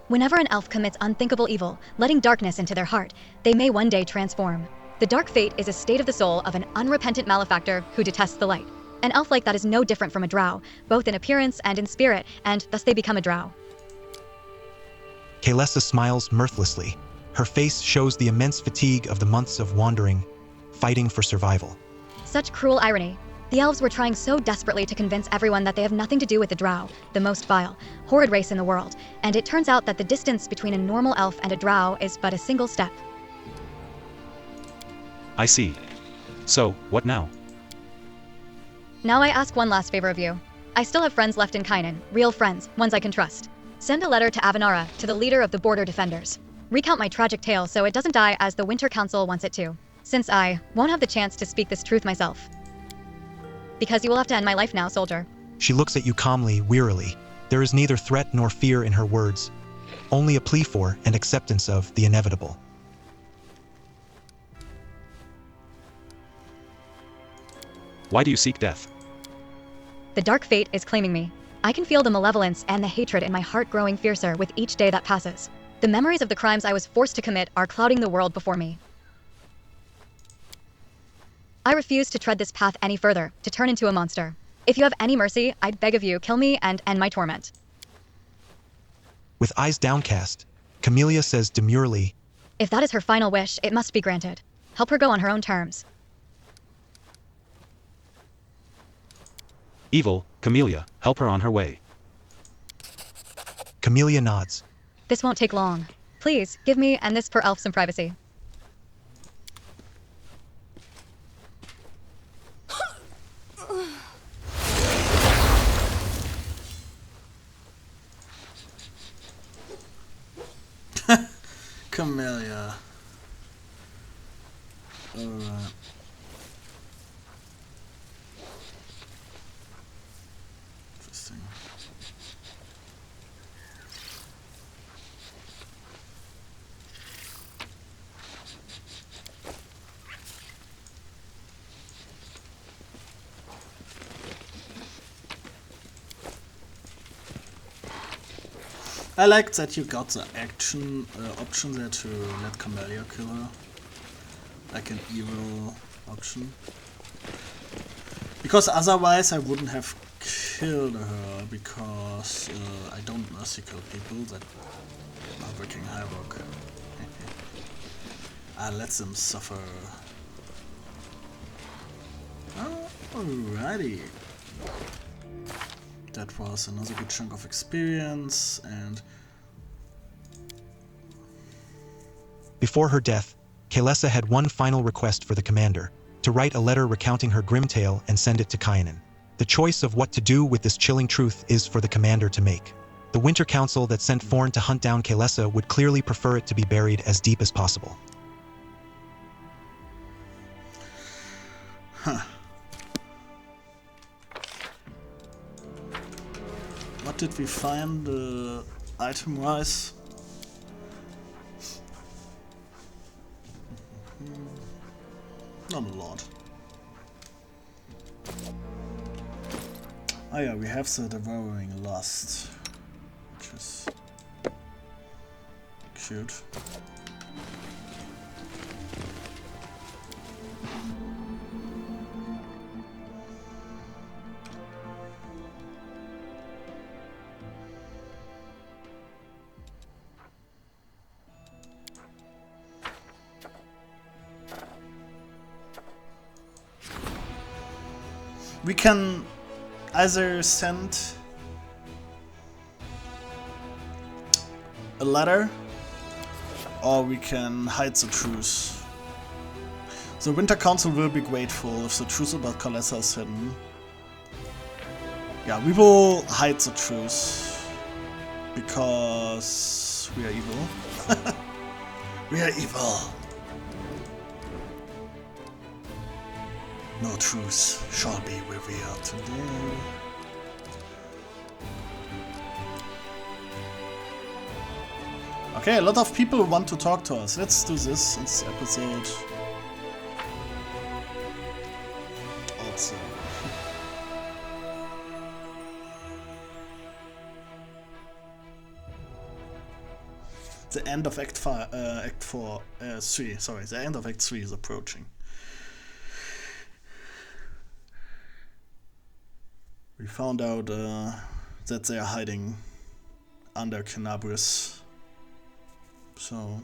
Whenever an elf commits unthinkable evil, letting darkness into their heart, they may one day transform. The dark fate is a state of the soul of an unrepentant malefactor who detests the light. An elf like that is no different from a drow, both in appearance and in spirit, and thus they become a drow. Kaylessa smiles mirthlessly. Her face shows the immense fatigue of the months of wandering, fighting for survival. Such cruel irony. The elves were trying so desperately to convince everyone that they have nothing to do with the drow, the most vile, horrid race in the world, and it turns out that the distance between a normal elf and a drow is but a single step. I see. So, what now? Now I ask one last favor of you. I still have friends left in Kynan, real friends, ones I can trust. Send a letter to Avanara, to the leader of the Border Defenders. Recount my tragic tale so it doesn't die as the Winter Council wants it to, since I won't have the chance to speak this truth myself. Because you will have to end my life now, soldier. She looks at you calmly, wearily. There is neither threat nor fear in her words, only a plea for and acceptance of the inevitable. Why do you seek death? The dark fate is claiming me. I can feel the malevolence and the hatred in my heart growing fiercer with each day that passes. The memories of the crimes I was forced to commit are clouding the world before me. I refuse to tread this path any further, to turn into a monster. If you have any mercy, I beg of you, kill me and end my torment. With eyes downcast, Camellia says demurely, If that is her final wish, it must be granted. Help her go on her own terms. Evil, Camellia, help her on her way. Camellia nods. This won't take long. Please, give me and this poor elf some privacy. Camellia. Alright. Interesting. I like that you got the action option there to let Camellia kill her. Like an evil option. Because otherwise I wouldn't have killed her, because I don't mercy kill people that are wreaking havoc. I let them suffer. Alrighty. That was another good chunk of experience, and Before her death, Kaylessa had one final request for the commander, to write a letter recounting her grim tale and send it to Kynan. The choice of what to do with this chilling truth is for the commander to make. The Winter Council that sent Thorn to hunt down Kaylessa would clearly prefer it to be buried as deep as possible. huh. What did we find item-wise? Not a lot. Oh yeah, we have the Devouring Lust, which is cute. We can either send a letter or we can hide the truth. The Winter Council will be grateful if the truth about Kaylessa is hidden. Yeah, we will hide the truth because we are evil. We are evil. No truth shall be revealed today. Okay, a lot of people want to talk to us. Let's do this in this episode. Also. The end of Act 3, sorry, the end of Act 3 is approaching. We found out that they are hiding under Kenabres. So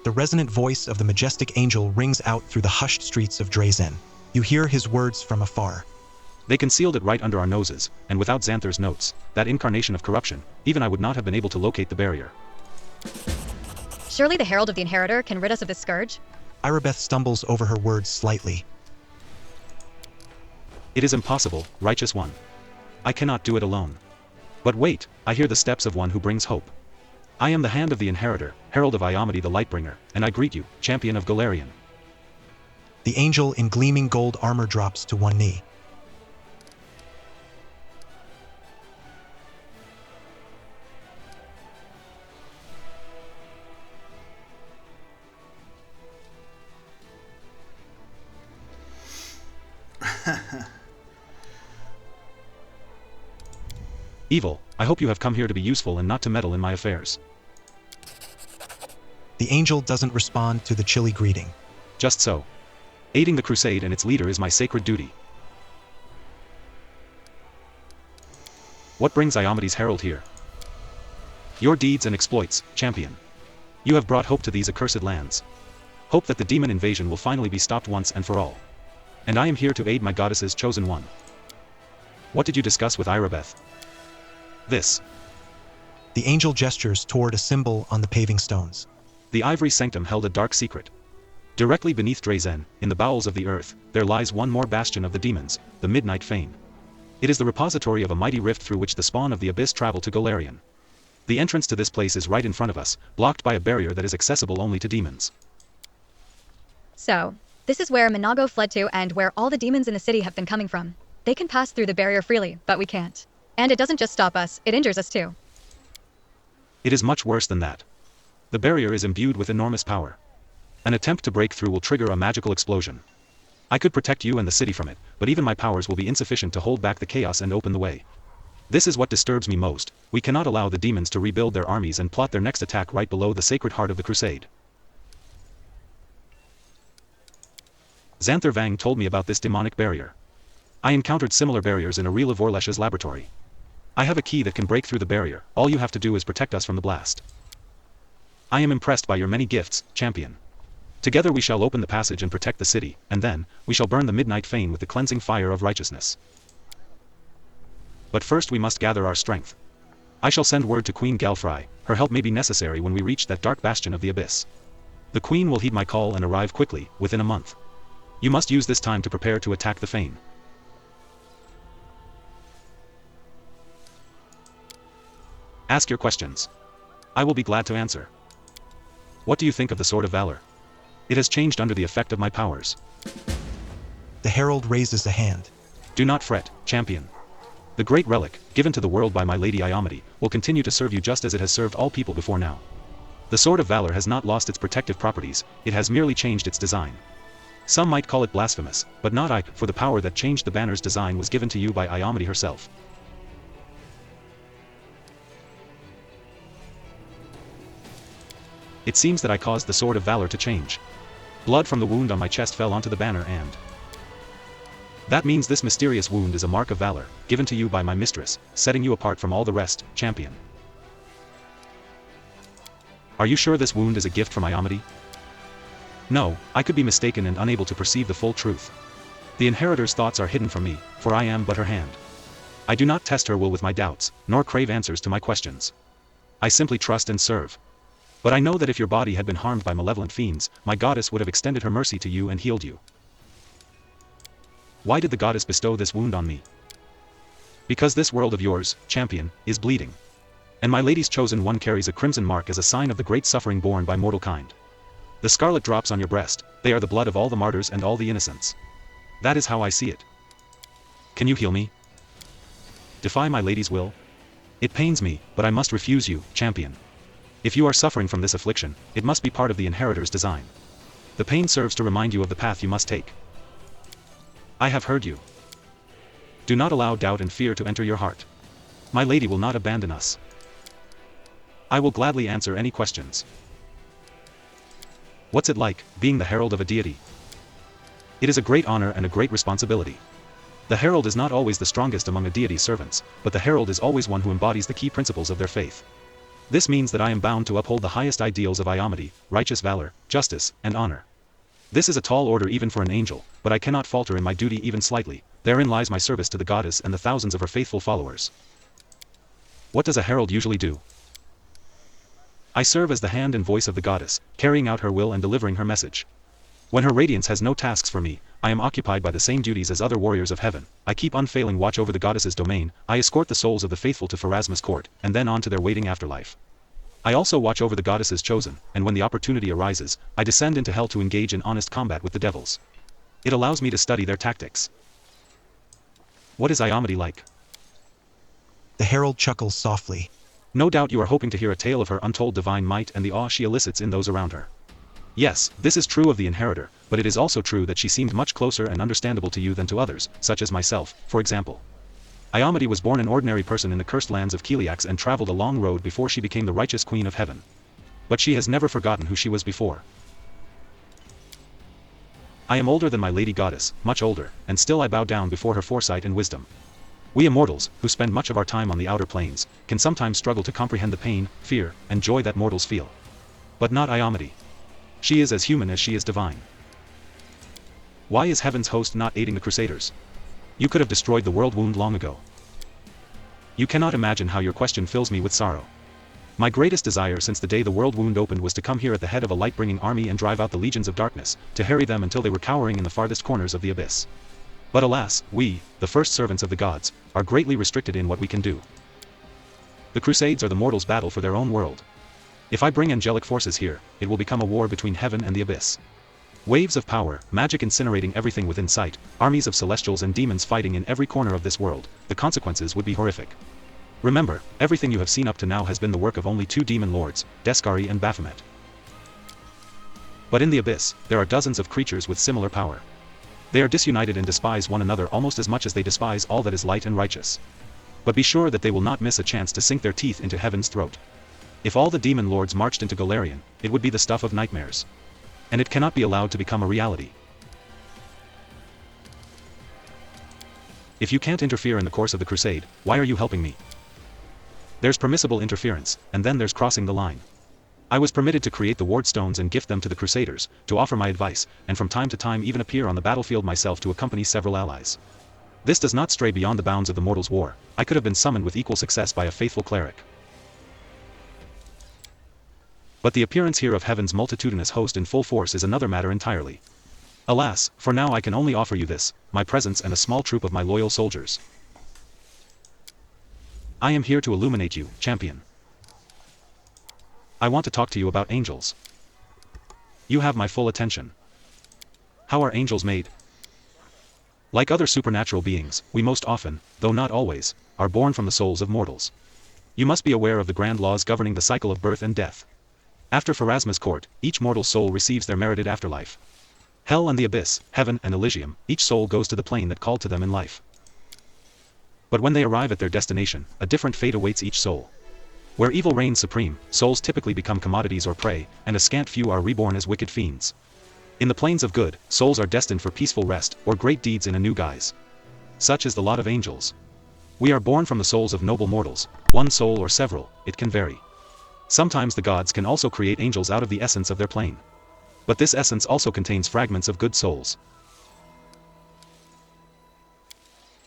The resonant voice of the majestic angel rings out through the hushed streets of Drazen. You hear his words from afar. They concealed it right under our noses, and without Xanther's notes, that incarnation of corruption, even I would not have been able to locate the barrier. Surely the Herald of the Inheritor can rid us of this scourge? Irabeth stumbles over her words slightly. It is impossible, righteous one. I cannot do it alone. But wait, I hear the steps of one who brings hope. I am the hand of the Inheritor, Herald of Iamati the Lightbringer, and I greet you, champion of Golarion. The angel in gleaming gold armor drops to one knee. Evil, I hope you have come here to be useful and not to meddle in my affairs. The angel doesn't respond to the chilly greeting. Just so. Aiding the crusade and its leader is my sacred duty. What brings Iamati's herald here? Your deeds and exploits, champion. You have brought hope to these accursed lands. Hope that the demon invasion will finally be stopped once and for all. And I am here to aid my goddess's chosen one. What did you discuss with Irabeth? This. The angel gestures toward a symbol on the paving stones. The ivory sanctum held a dark secret. Directly beneath Drazen, in the bowels of the earth, there lies one more bastion of the demons, the Midnight Fane. It is the repository of a mighty rift through which the spawn of the abyss travel to Golarion. The entrance to this place is right in front of us, blocked by a barrier that is accessible only to demons. So, this is where Minago fled to and where all the demons in the city have been coming from. They can pass through the barrier freely, but we can't. And it doesn't just stop us, it injures us too. It is much worse than that. The barrier is imbued with enormous power. An attempt to break through will trigger a magical explosion. I could protect you and the city from it, but even my powers will be insufficient to hold back the chaos and open the way. This is what disturbs me most. We cannot allow the demons to rebuild their armies and plot their next attack right below the sacred heart of the crusade. Xanther Vang told me about this demonic barrier. I encountered similar barriers in Arila Vorlesh's laboratory. I have a key that can break through the barrier. All you have to do is protect us from the blast. I am impressed by your many gifts, champion. Together we shall open the passage and protect the city, and then, we shall burn the Midnight Fane with the cleansing fire of righteousness. But first we must gather our strength. I shall send word to Queen Galfry. Her help may be necessary when we reach that dark bastion of the abyss. The Queen will heed my call and arrive quickly, within a month. You must use this time to prepare to attack the Fane. Ask your questions. I will be glad to answer. What do you think of the Sword of Valor? It has changed under the effect of my powers. The herald raises a hand. Do not fret, champion. The great relic, given to the world by my lady Iamati, will continue to serve you just as it has served all people before now. The Sword of Valor has not lost its protective properties, it has merely changed its design. Some might call it blasphemous, but not I, for the power that changed the banner's design was given to you by Iamati herself. It seems that I caused the Sword of Valor to change. Blood from the wound on my chest fell onto the banner and... That means this mysterious wound is a mark of valor, given to you by my mistress, setting you apart from all the rest, champion. Are you sure this wound is a gift from Iamati? No, I could be mistaken and unable to perceive the full truth. The Inheritor's thoughts are hidden from me, for I am but her hand. I do not test her will with my doubts, nor crave answers to my questions. I simply trust and serve. But I know that if your body had been harmed by malevolent fiends, my goddess would have extended her mercy to you and healed you. Why did the goddess bestow this wound on me? Because this world of yours, champion, is bleeding. And my lady's chosen one carries a crimson mark as a sign of the great suffering borne by mortal kind. The scarlet drops on your breast, they are the blood of all the martyrs and all the innocents. That is how I see it. Can you heal me? Defy my lady's will? It pains me, but I must refuse you, champion. If you are suffering from this affliction, it must be part of the Inheritor's design. The pain serves to remind you of the path you must take. I have heard you. Do not allow doubt and fear to enter your heart. My lady will not abandon us. I will gladly answer any questions. What's it like, being the herald of a deity? It is a great honor and a great responsibility. The herald is not always the strongest among a deity's servants, but the herald is always one who embodies the key principles of their faith. This means that I am bound to uphold the highest ideals of Iamity, righteous valor, justice, and honor. This is a tall order even for an angel, but I cannot falter in my duty even slightly. Therein lies my service to the goddess and the thousands of her faithful followers. What does a herald usually do? I serve as the hand and voice of the goddess, carrying out her will and delivering her message. When her radiance has no tasks for me, I am occupied by the same duties as other warriors of heaven. I keep unfailing watch over the goddess's domain, I escort the souls of the faithful to Pharasma's court, and then on to their waiting afterlife. I also watch over the goddess's chosen, and when the opportunity arises, I descend into hell to engage in honest combat with the devils. It allows me to study their tactics. What is Iamity like? The herald chuckles softly. No doubt you are hoping to hear a tale of her untold divine might and the awe she elicits in those around her. Yes, this is true of the inheritor, but it is also true that she seemed much closer and understandable to you than to others, such as myself, for example. Iamity was born an ordinary person in the cursed lands of Keliax and traveled a long road before she became the righteous queen of heaven. But she has never forgotten who she was before. I am older than my lady goddess, much older, and still I bow down before her foresight and wisdom. We immortals, who spend much of our time on the outer planes, can sometimes struggle to comprehend the pain, fear, and joy that mortals feel. But not Iamity. She is as human as she is divine. Why is Heaven's host not aiding the Crusaders? You could have destroyed the world wound long ago. You cannot imagine how your question fills me with sorrow. My greatest desire since the day the world wound opened was to come here at the head of a light-bringing army and drive out the legions of darkness, to harry them until they were cowering in the farthest corners of the abyss. But alas, we, the first servants of the gods, are greatly restricted in what we can do. The Crusades are the mortals' battle for their own world. If I bring angelic forces here, it will become a war between heaven and the abyss. Waves of power, magic incinerating everything within sight, armies of celestials and demons fighting in every corner of this world, the consequences would be horrific. Remember, everything you have seen up to now has been the work of only two demon lords, Deskari and Baphomet. But in the abyss, there are dozens of creatures with similar power. They are disunited and despise one another almost as much as they despise all that is light and righteous. But be sure that they will not miss a chance to sink their teeth into heaven's throat. If all the demon lords marched into Golarion, it would be the stuff of nightmares. And it cannot be allowed to become a reality. If you can't interfere in the course of the crusade, why are you helping me? There's permissible interference, and then there's crossing the line. I was permitted to create the ward stones and gift them to the Crusaders, to offer my advice, and from time to time even appear on the battlefield myself to accompany several allies. This does not stray beyond the bounds of the mortal's war. I could have been summoned with equal success by a faithful cleric. But the appearance here of heaven's multitudinous host in full force is another matter entirely. Alas, for now I can only offer you this, my presence and a small troop of my loyal soldiers. I am here to illuminate you, champion. I want to talk to you about angels. You have my full attention. How are angels made? Like other supernatural beings, we most often, though not always, are born from the souls of mortals. You must be aware of the grand laws governing the cycle of birth and death. After Pharasma's court, each mortal soul receives their merited afterlife. Hell and the abyss, heaven and Elysium, each soul goes to the plane that called to them in life. But when they arrive at their destination, a different fate awaits each soul. Where evil reigns supreme, souls typically become commodities or prey, and a scant few are reborn as wicked fiends. In the planes of good, souls are destined for peaceful rest, or great deeds in a new guise. Such is the lot of angels. We are born from the souls of noble mortals, one soul or several, it can vary. Sometimes the gods can also create angels out of the essence of their plane. But this essence also contains fragments of good souls.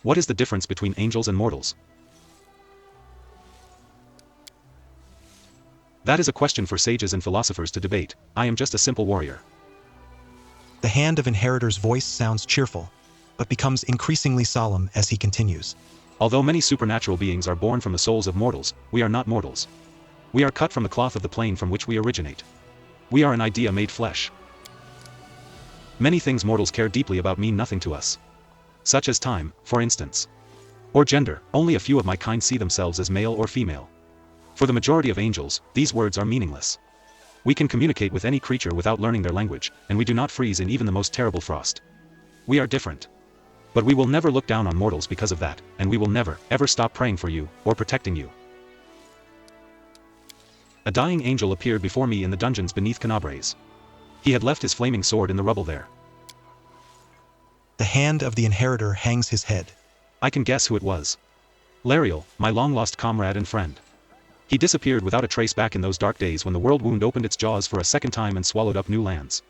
What is the difference between angels and mortals? That is a question for sages and philosophers to debate. I am just a simple warrior. The hand of Inheritor's voice sounds cheerful, but becomes increasingly solemn as he continues. Although many supernatural beings are born from the souls of mortals, we are not mortals. We are cut from the cloth of the plane from which we originate. We are an idea made flesh. Many things mortals care deeply about mean nothing to us. Such as time, for instance. Or gender, only a few of my kind see themselves as male or female. For the majority of angels, these words are meaningless. We can communicate with any creature without learning their language, and we do not freeze in even the most terrible frost. We are different. But we will never look down on mortals because of that, and we will never, ever stop praying for you, or protecting you. A dying angel appeared before me in the dungeons beneath Kenabres. He had left his flaming sword in the rubble there. The hand of the Inheritor hangs his head. I can guess who it was. Lariel, my long-lost comrade and friend. He disappeared without a trace back in those dark days when the world wound opened its jaws for a second time and swallowed up new lands.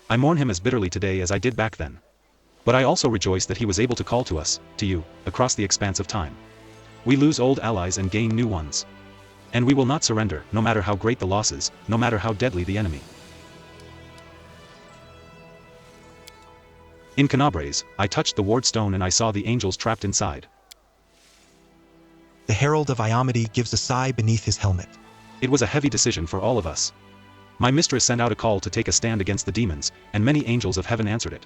I mourn him as bitterly today as I did back then. But I also rejoice that he was able to call to us, to you, across the expanse of time. We lose old allies and gain new ones. And we will not surrender, no matter how great the losses, no matter how deadly the enemy. In Kenabres, I touched the ward stone and I saw the angels trapped inside. The Herald of Iomade gives a sigh beneath his helmet. It was a heavy decision for all of us. My mistress sent out a call to take a stand against the demons, and many angels of heaven answered it.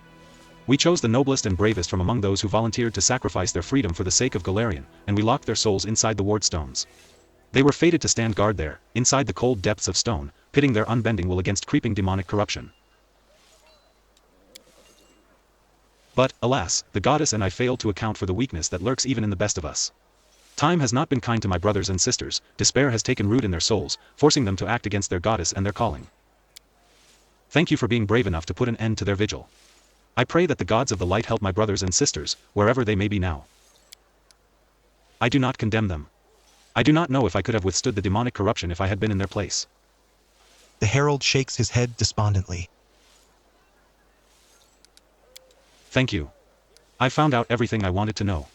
We chose the noblest and bravest from among those who volunteered to sacrifice their freedom for the sake of Galarian, and we locked their souls inside the ward stones. They were fated to stand guard there, inside the cold depths of stone, pitting their unbending will against creeping demonic corruption. But, alas, the goddess and I failed to account for the weakness that lurks even in the best of us. Time has not been kind to my brothers and sisters, despair has taken root in their souls, forcing them to act against their goddess and their calling. Thank you for being brave enough to put an end to their vigil. I pray that the gods of the light help my brothers and sisters, wherever they may be now. I do not condemn them. I do not know if I could have withstood the demonic corruption if I had been in their place. The Herald shakes his head despondently. Thank you. I found out everything I wanted to know.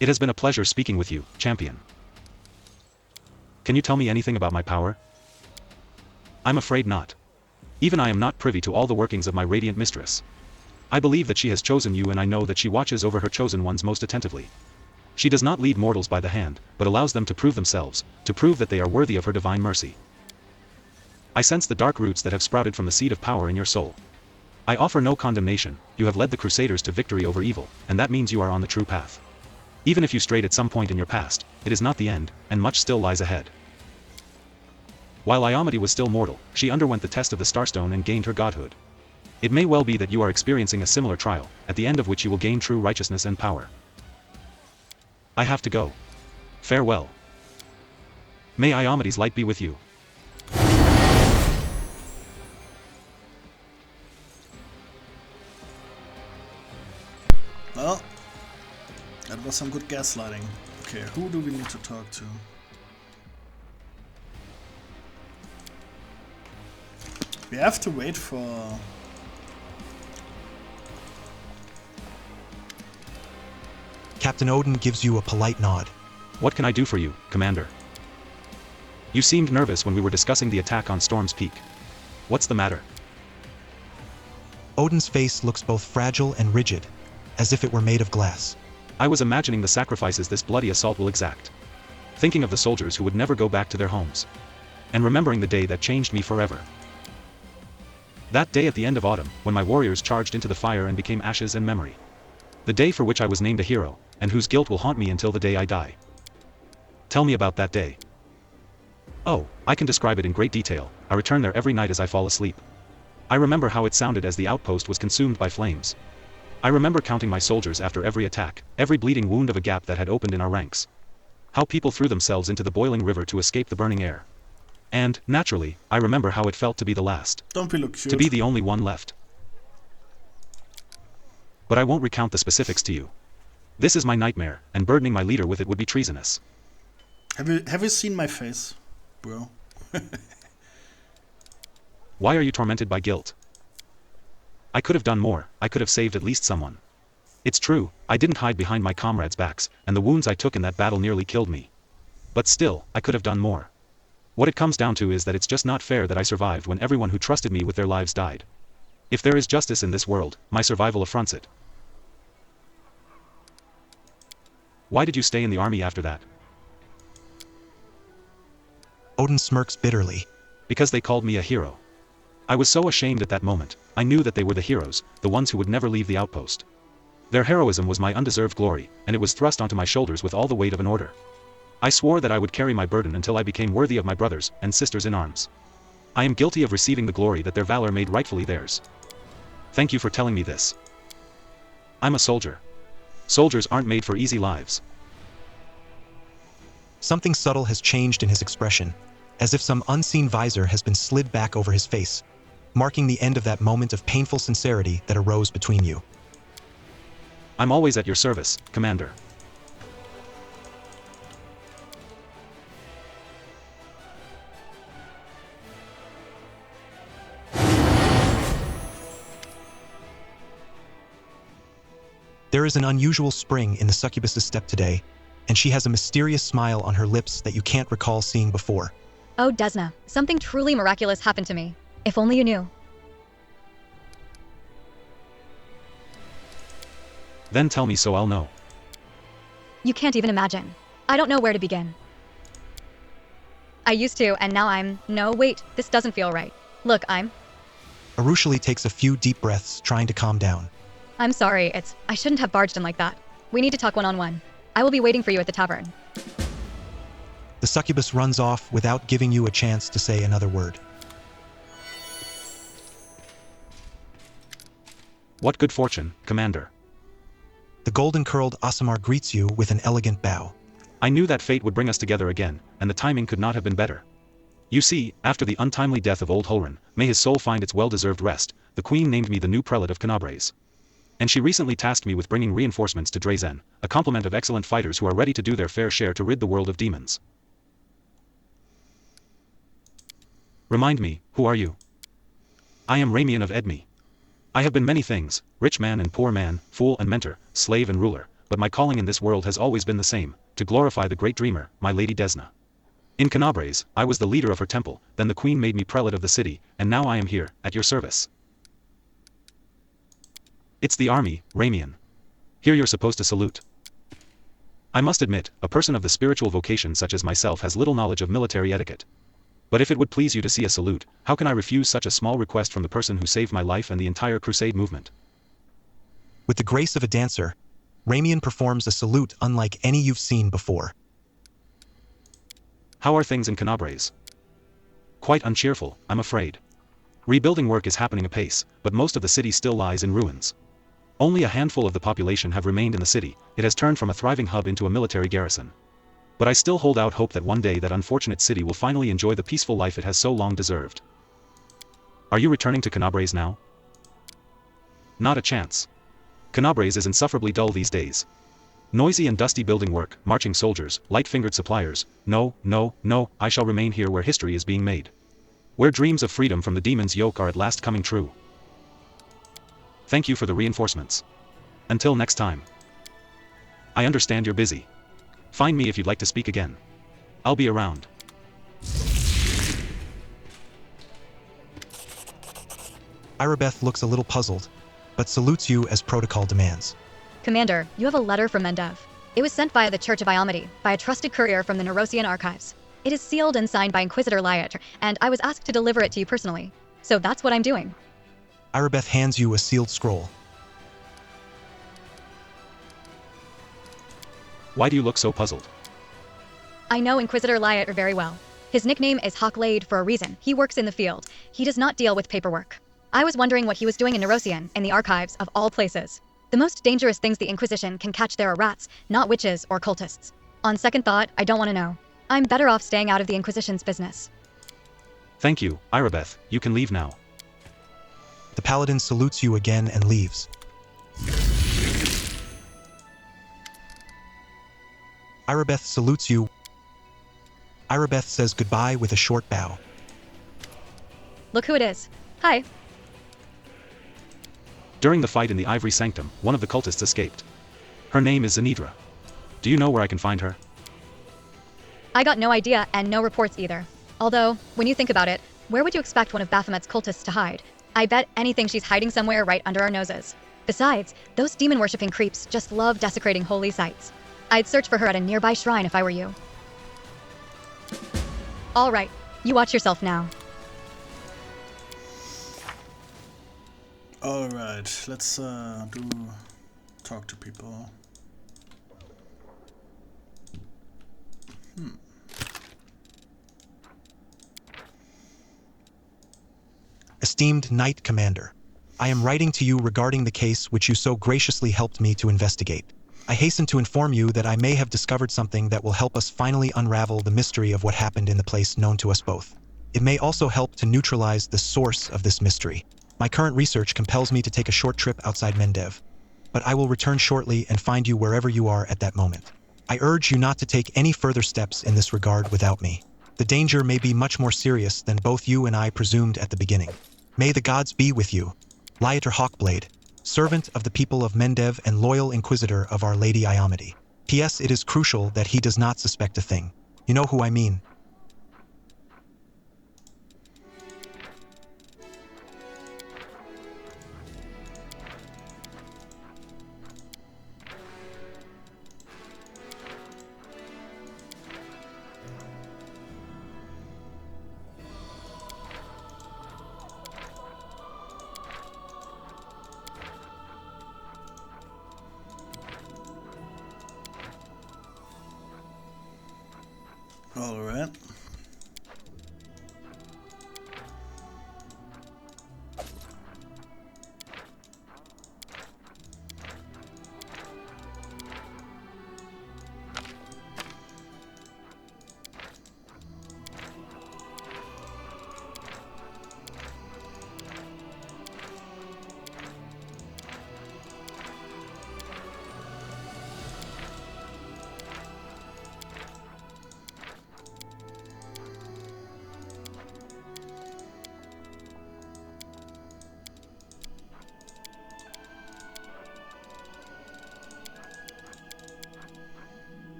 It has been a pleasure speaking with you, champion. Can you tell me anything about my power? I'm afraid not. Even I am not privy to all the workings of my radiant mistress. I believe that she has chosen you and I know that she watches over her chosen ones most attentively. She does not lead mortals by the hand, but allows them to prove themselves, to prove that they are worthy of her divine mercy. I sense the dark roots that have sprouted from the seed of power in your soul. I offer no condemnation, you have led the Crusaders to victory over evil, and that means you are on the true path. Even if you strayed at some point in your past, it is not the end, and much still lies ahead. While Iomade was still mortal, she underwent the test of the Starstone and gained her godhood. It may well be that you are experiencing a similar trial, at the end of which you will gain true righteousness and power. I have to go. Farewell. May Iomade's light be with you. Well, that was some good gaslighting. Okay, who do we need to talk to? We have to wait for... Captain Odin gives you a polite nod. What can I do for you, Commander? You seemed nervous when we were discussing the attack on Storm's Peak. What's the matter? Odin's face looks both fragile and rigid, as if it were made of glass. I was imagining the sacrifices this bloody assault will exact. Thinking of the soldiers who would never go back to their homes. And remembering the day that changed me forever. That day at the end of autumn, when my warriors charged into the fire and became ashes and memory. The day for which I was named a hero, and whose guilt will haunt me until the day I die. Tell me about that day. Oh, I can describe it in great detail. I return there every night as I fall asleep. I remember how it sounded as the outpost was consumed by flames. I remember counting my soldiers after every attack, every bleeding wound of a gap that had opened in our ranks. How people threw themselves into the boiling river to escape the burning air. And, naturally, I remember how it felt to be the last. Don't be look cute. To be the only one left. But I won't recount the specifics to you. This is my nightmare, and burdening my leader with it would be treasonous. Have you seen my face, bro? Why are you tormented by guilt? I could have done more, I could have saved at least someone. It's true, I didn't hide behind my comrades' backs, and the wounds I took in that battle nearly killed me. But still, I could have done more. What it comes down to is that it's just not fair that I survived when everyone who trusted me with their lives died. If there is justice in this world, my survival affronts it. Why did you stay in the army after that? Odin smirks bitterly. Because they called me a hero. I was so ashamed at that moment. I knew that they were the heroes, the ones who would never leave the outpost. Their heroism was my undeserved glory, and it was thrust onto my shoulders with all the weight of an order. I swore that I would carry my burden until I became worthy of my brothers and sisters in arms. I am guilty of receiving the glory that their valor made rightfully theirs. Thank you for telling me this. I'm a soldier. Soldiers aren't made for easy lives. Something subtle has changed in his expression, as if some unseen visor has been slid back over his face, marking the end of that moment of painful sincerity that arose between you. I'm always at your service, Commander. There is an unusual spring in the succubus's step today, and she has a mysterious smile on her lips that you can't recall seeing before. Oh, Desna, something truly miraculous happened to me. If only you knew. Then tell me so I'll know. You can't even imagine. I don't know where to begin. I used to, and now I'm... No, wait, this doesn't feel right. Look, Arushali takes a few deep breaths, trying to calm down. I'm sorry, I shouldn't have barged in like that. We need to talk one-on-one. I will be waiting for you at the tavern. The succubus runs off without giving you a chance to say another word. What good fortune, Commander. The golden-curled Aasimar greets you with an elegant bow. I knew that fate would bring us together again, and the timing could not have been better. You see, after the untimely death of old Holren, may his soul find its well-deserved rest, the Queen named me the new prelate of Kenabres. And she recently tasked me with bringing reinforcements to Drazen, a complement of excellent fighters who are ready to do their fair share to rid the world of demons. Remind me, who are you? I am Ramian of Edmi. I have been many things, rich man and poor man, fool and mentor, slave and ruler, but my calling in this world has always been the same, to glorify the great dreamer, my lady Desna. In Kenabres, I was the leader of her temple, then the queen made me prelate of the city, and now I am here, at your service. It's the army, Ramian. Here you're supposed to salute. I must admit, a person of the spiritual vocation such as myself has little knowledge of military etiquette. But if it would please you to see a salute, how can I refuse such a small request from the person who saved my life and the entire crusade movement? With the grace of a dancer, Ramian performs a salute unlike any you've seen before. How are things in Kenabres? Quite uncheerful, I'm afraid. Rebuilding work is happening apace, but most of the city still lies in ruins. Only a handful of the population have remained in the city. It has turned from a thriving hub into a military garrison. But I still hold out hope that one day that unfortunate city will finally enjoy the peaceful life it has so long deserved. Are you returning to Kenabres now? Not a chance. Kenabres is insufferably dull these days. Noisy and dusty building work, marching soldiers, light-fingered suppliers. No, no, no, I shall remain here where history is being made. Where dreams of freedom from the demon's yoke are at last coming true. Thank you for the reinforcements. Until next time. I understand you're busy. Find me if you'd like to speak again. I'll be around. Irabeth looks a little puzzled, but salutes you as protocol demands. Commander, you have a letter from Mendev. It was sent via the Church of Iomity, by a trusted courier from the Nerosian archives. It is sealed and signed by Inquisitor Lyat, and I was asked to deliver it to you personally. So that's what I'm doing. Irabeth hands you a sealed scroll. Why do you look so puzzled? I know Inquisitor Lyat very well. His nickname is Hawklade for a reason. He works in the field. He does not deal with paperwork. I was wondering what he was doing in Nerosian, in the archives of all places. The most dangerous things the Inquisition can catch there are rats, not witches or cultists. On second thought, I don't want to know. I'm better off staying out of the Inquisition's business. Thank you, Irabeth, you can leave now. The paladin salutes you again and leaves. Irabeth salutes you. Irabeth says goodbye with a short bow. Look who it is. Hi. During the fight in the Ivory Sanctum, one of the cultists escaped. Her name is Zanidra. Do you know where I can find her? I got no idea and no reports either. Although, when you think about it, where would you expect one of Baphomet's cultists to hide? I bet anything she's hiding somewhere right under our noses. Besides, those demon-worshipping creeps just love desecrating holy sites. I'd search for her at a nearby shrine if I were you. All right, you watch yourself now. All right, let's talk to people. Esteemed Knight Commander, I am writing to you regarding the case which you so graciously helped me to investigate. I hasten to inform you that I may have discovered something that will help us finally unravel the mystery of what happened in the place known to us both. It may also help to neutralize the source of this mystery. My current research compels me to take a short trip outside Mendev, but I will return shortly and find you wherever you are at that moment. I urge you not to take any further steps in this regard without me. The danger may be much more serious than both you and I presumed at the beginning. May the gods be with you. Liater Hawkblade, servant of the people of Mendev and loyal inquisitor of Our Lady Iamity. P.S. It is crucial that he does not suspect a thing. You know who I mean. All right.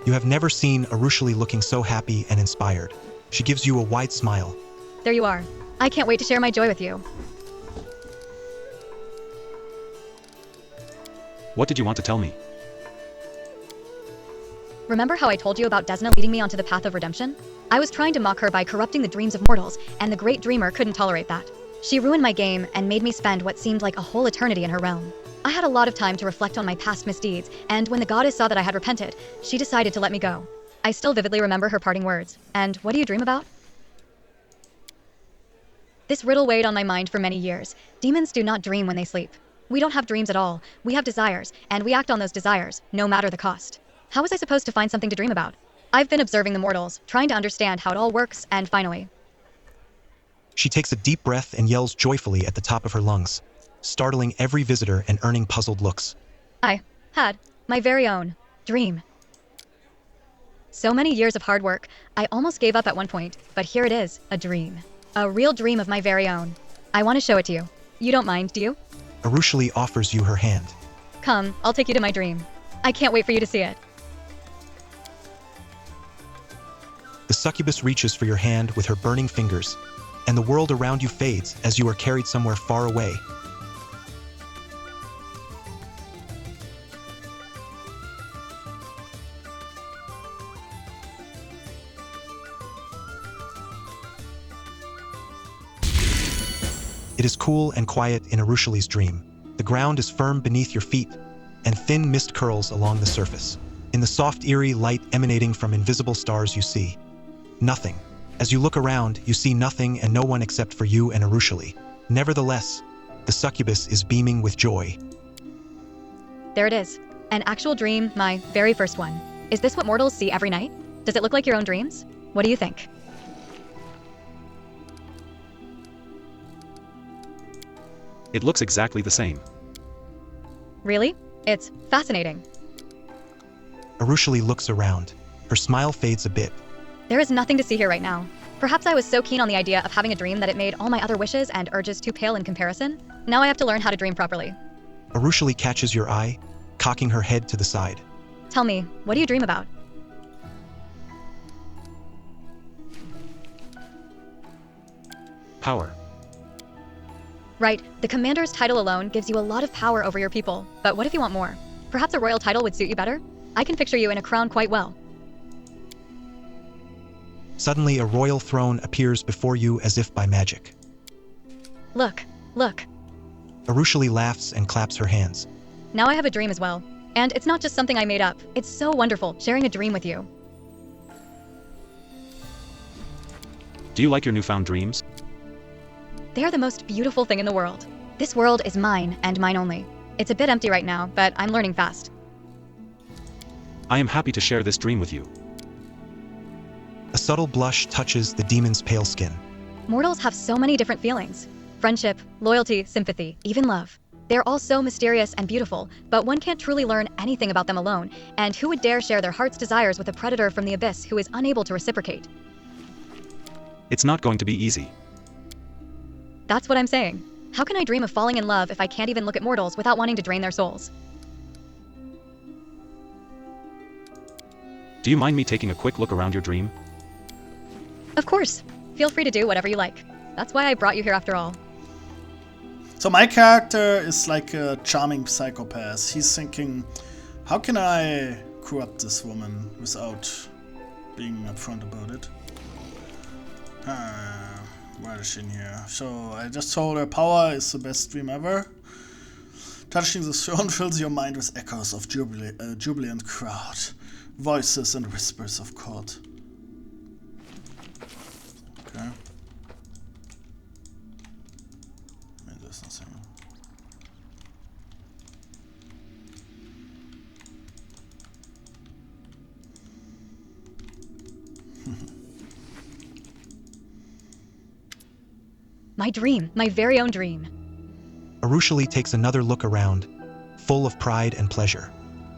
You have never seen Arushali looking so happy and inspired. She gives you a wide smile. There you are. I can't wait to share my joy with you. What did you want to tell me? Remember how I told you about Desna leading me onto the path of redemption? I was trying to mock her by corrupting the dreams of mortals, and the great dreamer couldn't tolerate that. She ruined my game and made me spend what seemed like a whole eternity in her realm. I had a lot of time to reflect on my past misdeeds, and when the goddess saw that I had repented, she decided to let me go. I still vividly remember her parting words. And what do you dream about? This riddle weighed on my mind for many years. Demons do not dream when they sleep. We don't have dreams at all. We have desires, and we act on those desires, no matter the cost. How was I supposed to find something to dream about? I've been observing the mortals, trying to understand how it all works, and finally... She takes a deep breath and yells joyfully at the top of her lungs, startling every visitor and earning puzzled looks. I had my very own dream. So many years of hard work, I almost gave up at one point, but here it is, a dream. A real dream of my very own. I want to show it to you. You don't mind, do you? Arushali offers you her hand. Come, I'll take you to my dream. I can't wait for you to see it. The succubus reaches for your hand with her burning fingers, and the world around you fades as you are carried somewhere far away. It is cool and quiet in Arushali's dream. The ground is firm beneath your feet, and thin mist curls along the surface. In the soft, eerie light emanating from invisible stars you see nothing. As you look around, you see nothing and no one except for you and Arushali. Nevertheless, the succubus is beaming with joy. There it is. An actual dream, my very first one. Is this what mortals see every night? Does it look like your own dreams? What do you think? It looks exactly the same. Really? It's fascinating. Arushali looks around. Her smile fades a bit. There is nothing to see here right now. Perhaps I was so keen on the idea of having a dream that it made all my other wishes and urges too pale in comparison. Now I have to learn how to dream properly. Arushali catches your eye, cocking her head to the side. Tell me, what do you dream about? Power. Right, the commander's title alone gives you a lot of power over your people. But what if you want more? Perhaps a royal title would suit you better? I can picture you in a crown quite well. Suddenly, a royal throne appears before you as if by magic. Look, look. Arushali laughs and claps her hands. Now I have a dream as well. And it's not just something I made up. It's so wonderful sharing a dream with you. Do you like your newfound dreams? They are the most beautiful thing in the world. This world is mine and mine only. It's a bit empty right now, but I'm learning fast. I am happy to share this dream with you. A subtle blush touches the demon's pale skin. Mortals have so many different feelings. Friendship, loyalty, sympathy, even love. They're all so mysterious and beautiful, but one can't truly learn anything about them alone, and who would dare share their heart's desires with a predator from the abyss who is unable to reciprocate? It's not going to be easy. That's what I'm saying. How can I dream of falling in love if I can't even look at mortals without wanting to drain their souls? Do you mind me taking a quick look around your dream? Of course. Feel free to do whatever you like. That's why I brought you here after all. So my character is like a charming psychopath. He's thinking, how can I corrupt this woman without being upfront about it? Where is she in here? So I just told her power is the best dream ever. Touching the throne fills your mind with echoes of jubilant crowd, voices and whispers of court. Okay. Maybe there's nothing. My dream, my very own dream. Arushali takes another look around, full of pride and pleasure.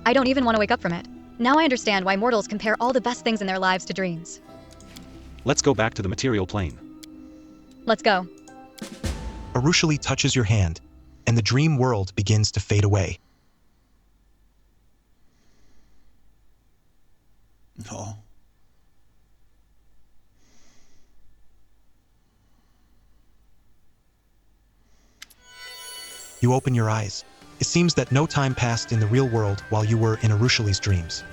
I don't even want to wake up from it. Now I understand why mortals compare all the best things in their lives to dreams. Let's go back to the material plane. Let's go. Arushali touches your hand, and the dream world begins to fade away. Oh. You open your eyes. It seems that no time passed in the real world while you were in Arushali's dreams.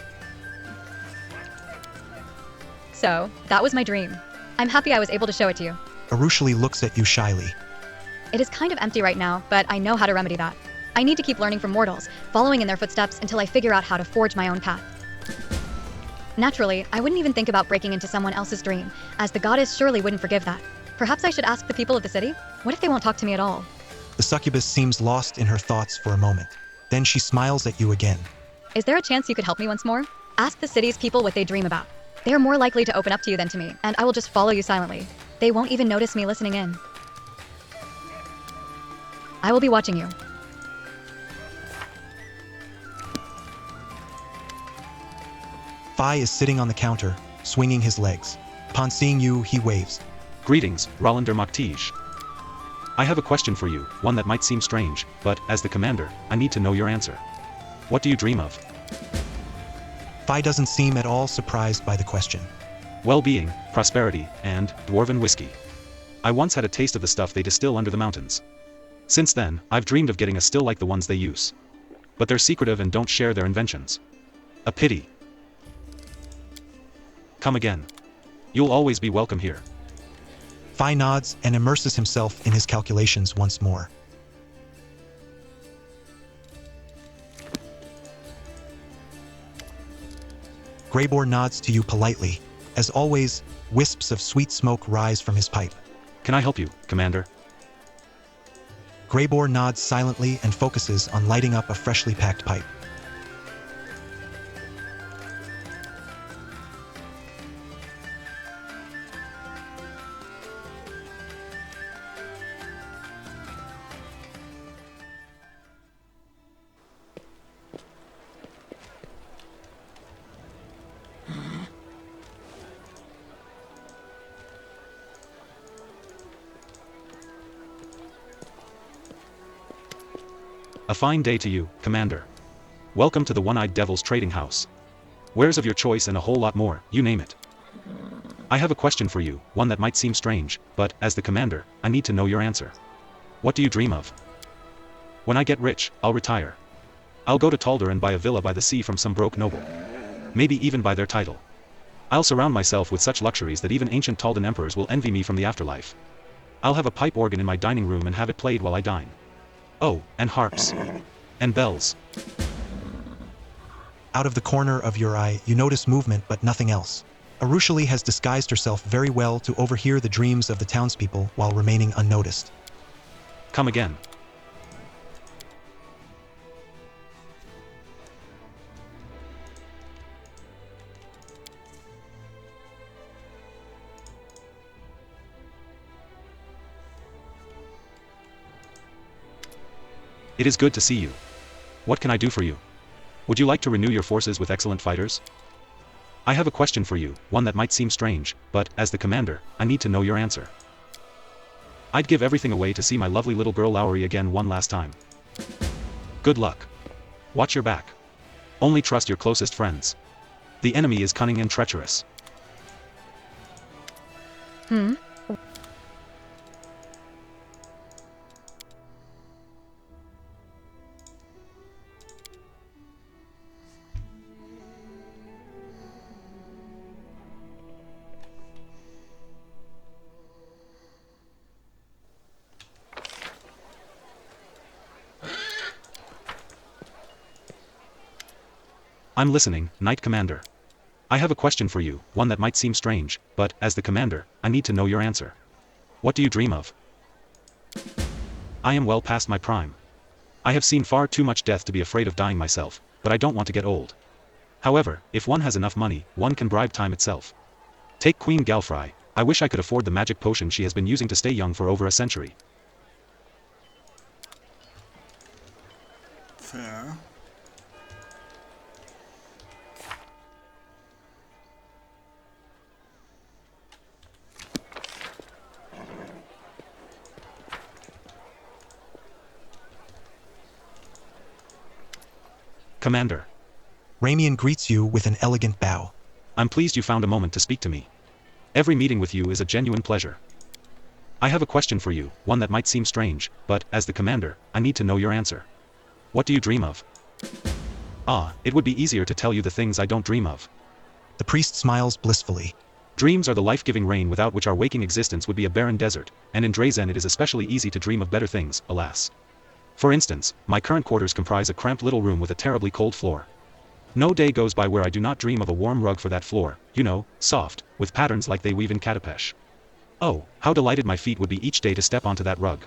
So, that was my dream. I'm happy I was able to show it to you. Arushali looks at you shyly. It is kind of empty right now, but I know how to remedy that. I need to keep learning from mortals, following in their footsteps until I figure out how to forge my own path. Naturally, I wouldn't even think about breaking into someone else's dream, as the goddess surely wouldn't forgive that. Perhaps I should ask the people of the city? What if they won't talk to me at all? The succubus seems lost in her thoughts for a moment. Then she smiles at you again. Is there a chance you could help me once more? Ask the city's people what they dream about. They are more likely to open up to you than to me, and I will just follow you silently. They won't even notice me listening in. I will be watching you. Phi is sitting on the counter, swinging his legs. Upon seeing you, he waves. Greetings, Rollander Maktige. I have a question for you, one that might seem strange, but, as the commander, I need to know your answer. What do you dream of? Phi doesn't seem at all surprised by the question. Well-being, prosperity, and dwarven whiskey. I once had a taste of the stuff they distill under the mountains. Since then, I've dreamed of getting a still like the ones they use. But they're secretive and don't share their inventions. A pity. Come again. You'll always be welcome here. Phi nods and immerses himself in his calculations once more. Greybor nods to you politely. As always, wisps of sweet smoke rise from his pipe. Can I help you, Commander? Greybor nods silently and focuses on lighting up a freshly packed pipe. A fine day to you, Commander. Welcome to the One-Eyed Devil's trading house. Wares of your choice and a whole lot more, you name it. I have a question for you, one that might seem strange, but, as the commander, I need to know your answer. What do you dream of? When I get rich, I'll retire. I'll go to Talder and buy a villa by the sea from some broke noble. Maybe even buy their title. I'll surround myself with such luxuries that even ancient Taldan emperors will envy me from the afterlife. I'll have a pipe organ in my dining room and have it played while I dine. Oh, and harps. And bells. Out of the corner of your eye, you notice movement but nothing else. Arushali has disguised herself very well to overhear the dreams of the townspeople while remaining unnoticed. Come again. It is good to see you. What can I do for you? Would you like to renew your forces with excellent fighters? I have a question for you, one that might seem strange, but, as the commander, I need to know your answer. I'd give everything away to see my lovely little girl Lowry again one last time. Good luck. Watch your back. Only trust your closest friends. The enemy is cunning and treacherous. I'm listening, Knight Commander. I have a question for you, one that might seem strange, but, as the commander, I need to know your answer. What do you dream of? I am well past my prime. I have seen far too much death to be afraid of dying myself, but I don't want to get old. However, if one has enough money, one can bribe time itself. Take Queen Galfry. I wish I could afford the magic potion she has been using to stay young for over a century. Fair. Commander. Ramian greets you with an elegant bow. I'm pleased you found a moment to speak to me. Every meeting with you is a genuine pleasure. I have a question for you, one that might seem strange, but, as the commander, I need to know your answer. What do you dream of? Ah, it would be easier to tell you the things I don't dream of. The priest smiles blissfully. Dreams are the life-giving rain without which our waking existence would be a barren desert, and in Drazen it is especially easy to dream of better things, alas. For instance, my current quarters comprise a cramped little room with a terribly cold floor. No day goes by where I do not dream of a warm rug for that floor, you know, soft, with patterns like they weave in Katapesh. Oh, how delighted my feet would be each day to step onto that rug.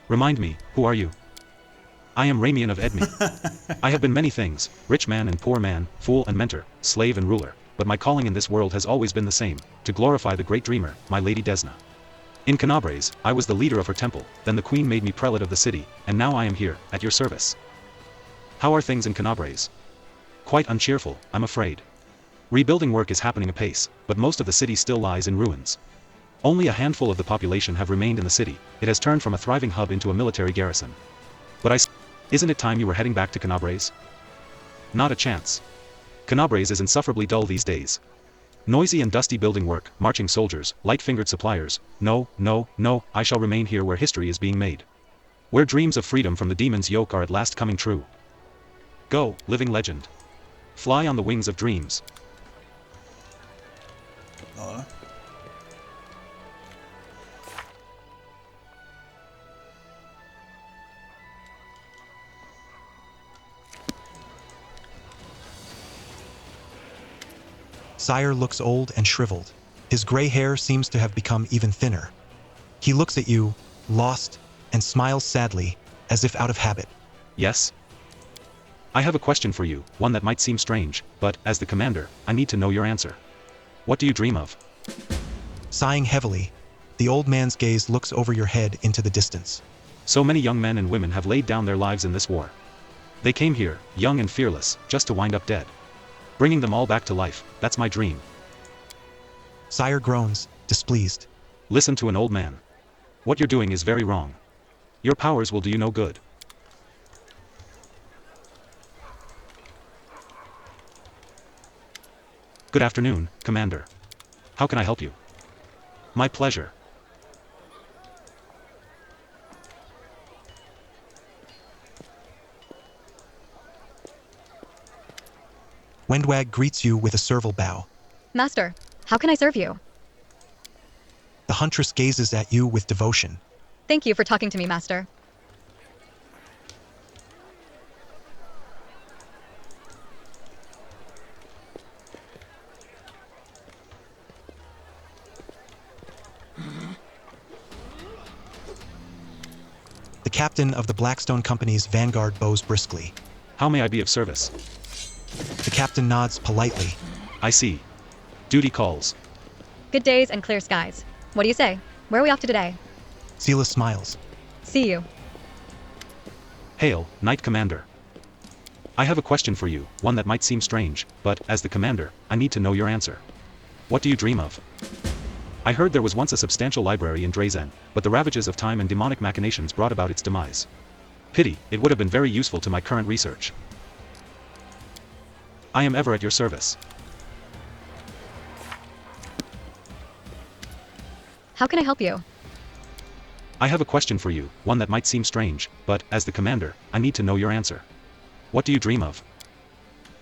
Remind me, who are you? I am Ramian of Edme. I have been many things, rich man and poor man, fool and mentor, slave and ruler, but my calling in this world has always been the same, to glorify the great dreamer, my lady Desna. In Kenabres, I was the leader of her temple, then the queen made me prelate of the city, and now I am here, at your service. How are things in Kenabres? Quite uncheerful, I'm afraid. Rebuilding work is happening apace, but most of the city still lies in ruins. Only a handful of the population have remained in the city. It has turned from a thriving hub into a military garrison. But isn't it time you were heading back to Kenabres? Not a chance. Kenabres is insufferably dull these days. Noisy and dusty building work, marching soldiers, light-fingered suppliers. No, no, no, I shall remain here where history is being made. Where dreams of freedom from the demon's yoke are at last coming true. Go, living legend. Fly on the wings of dreams. Sire looks old and shriveled. His gray hair seems to have become even thinner. He looks at you, lost, and smiles sadly, as if out of habit. Yes? I have a question for you, one that might seem strange, but, as the commander, I need to know your answer. What do you dream of? Sighing heavily, the old man's gaze looks over your head into the distance. So many young men and women have laid down their lives in this war. They came here, young and fearless, just to wind up dead. Bringing them all back to life, that's my dream. Sire groans, displeased. Listen to an old man. What you're doing is very wrong. Your powers will do you no good. Good afternoon, Commander. How can I help you? My pleasure. Wendwag greets you with a servile bow. Master, how can I serve you? The huntress gazes at you with devotion. Thank you for talking to me, Master. The captain of the Blackstone Company's vanguard bows briskly. How may I be of service? The captain nods politely. I see. Duty calls. Good days and clear skies. What do you say? Where are we off to today? Sela smiles. See you. Hail, Knight Commander. I have a question for you, one that might seem strange, but, as the commander, I need to know your answer. What do you dream of? I heard there was once a substantial library in Drazen, but the ravages of time and demonic machinations brought about its demise. Pity, it would have been very useful to my current research. I am ever at your service. How can I help you? I have a question for you, one that might seem strange, but, as the commander, I need to know your answer. What do you dream of?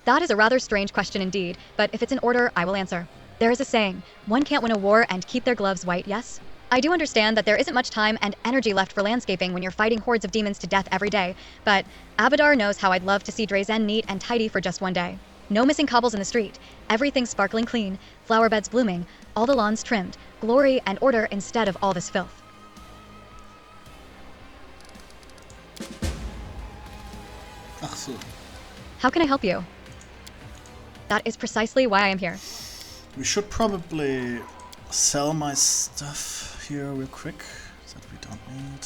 That is a rather strange question indeed, but if it's in order, I will answer. There is a saying, one can't win a war and keep their gloves white, yes? I do understand that there isn't much time and energy left for landscaping when you're fighting hordes of demons to death every day, but Abadar knows how I'd love to see Drazen neat and tidy for just one day. No missing cobbles in the street, everything sparkling clean, flower beds blooming, all the lawns trimmed, glory and order instead of all this filth. Ach so. How can I help you? That is precisely why I am here. We should probably sell my stuff here real quick that we don't need.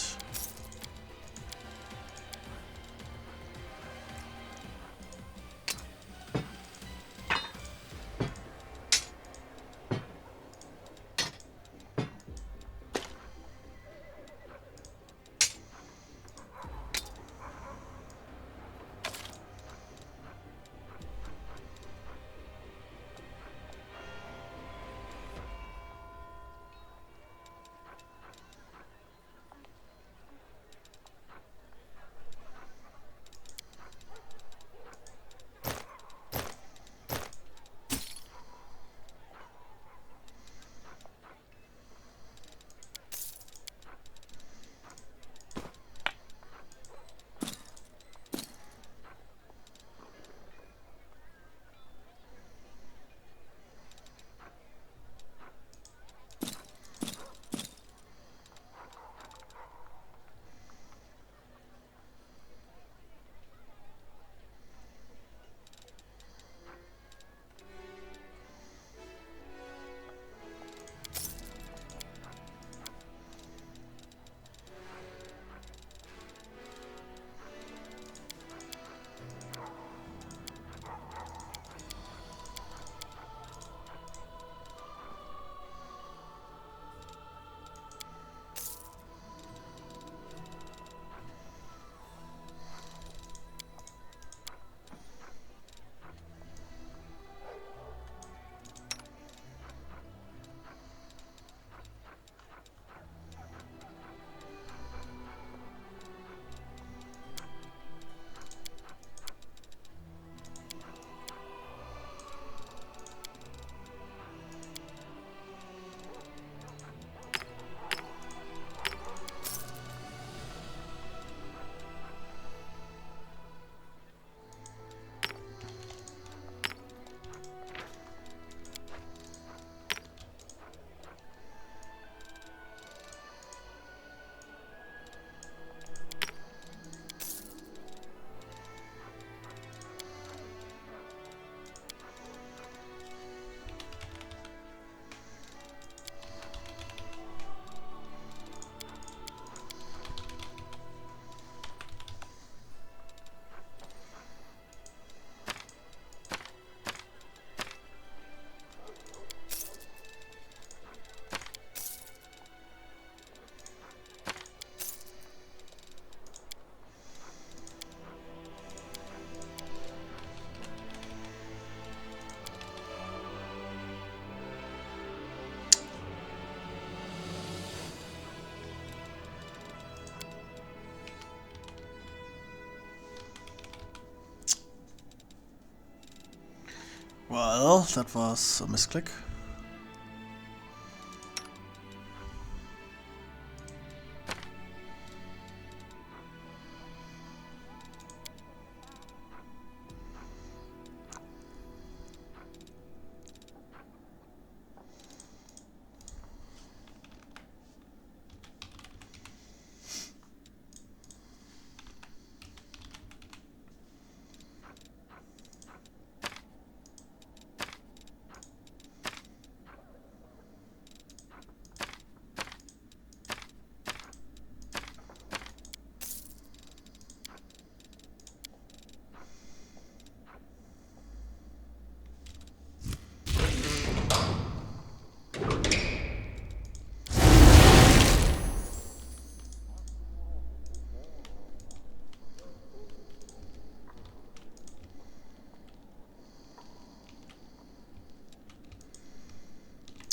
Well, that was a misclick.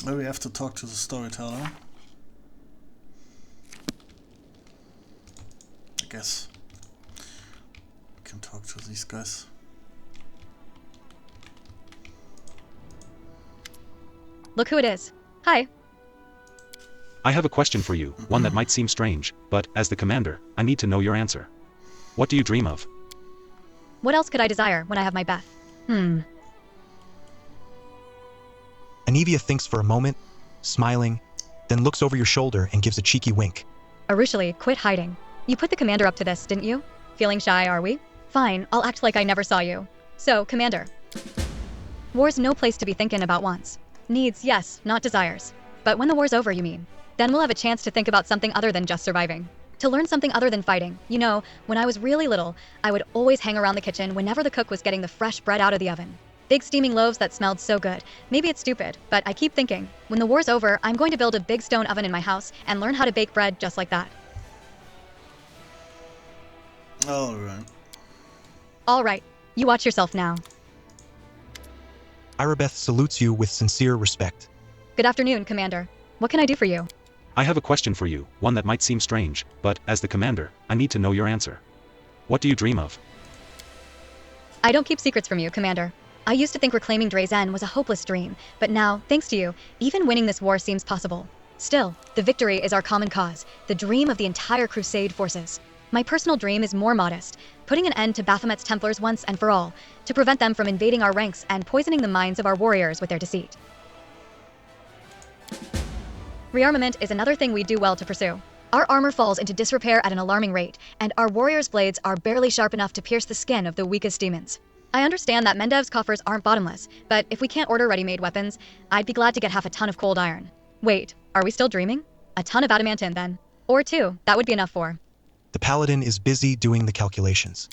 Well, we have to talk to the storyteller. I guess we can talk to these guys. Look who it is. Hi. I have a question for you, one that might seem strange, but, as the commander, I need to know your answer. What do you dream of? What else could I desire when I have my Beth? Anivia thinks for a moment, smiling, then looks over your shoulder and gives a cheeky wink. Arushali, quit hiding. You put the commander up to this, didn't you? Feeling shy, are we? Fine, I'll act like I never saw you. So, commander. War's no place to be thinking about wants. Needs, yes, not desires. But when the war's over, you mean? Then we'll have a chance to think about something other than just surviving. To learn something other than fighting. You know, when I was really little, I would always hang around the kitchen whenever the cook was getting the fresh bread out of the oven. Big steaming loaves that smelled so good. Maybe it's stupid, but I keep thinking, when the war's over, I'm going to build a big stone oven in my house and learn how to bake bread just like that. Alright. Alright, you watch yourself now. Irabeth salutes you with sincere respect. Good afternoon, Commander. What can I do for you? I have a question for you, one that might seem strange, but, as the commander, I need to know your answer. What do you dream of? I don't keep secrets from you, Commander. I used to think reclaiming Drazen was a hopeless dream, but now, thanks to you, even winning this war seems possible. Still, the victory is our common cause, the dream of the entire Crusade forces. My personal dream is more modest, putting an end to Baphomet's Templars once and for all, to prevent them from invading our ranks and poisoning the minds of our warriors with their deceit. Rearmament is another thing we do well to pursue. Our armor falls into disrepair at an alarming rate, and our warriors' blades are barely sharp enough to pierce the skin of the weakest demons. I understand that Mendev's coffers aren't bottomless, but if we can't order ready-made weapons, I'd be glad to get half a ton of cold iron. Wait, are we still dreaming? A ton of adamantine then. Or two, that would be enough for. The paladin is busy doing the calculations.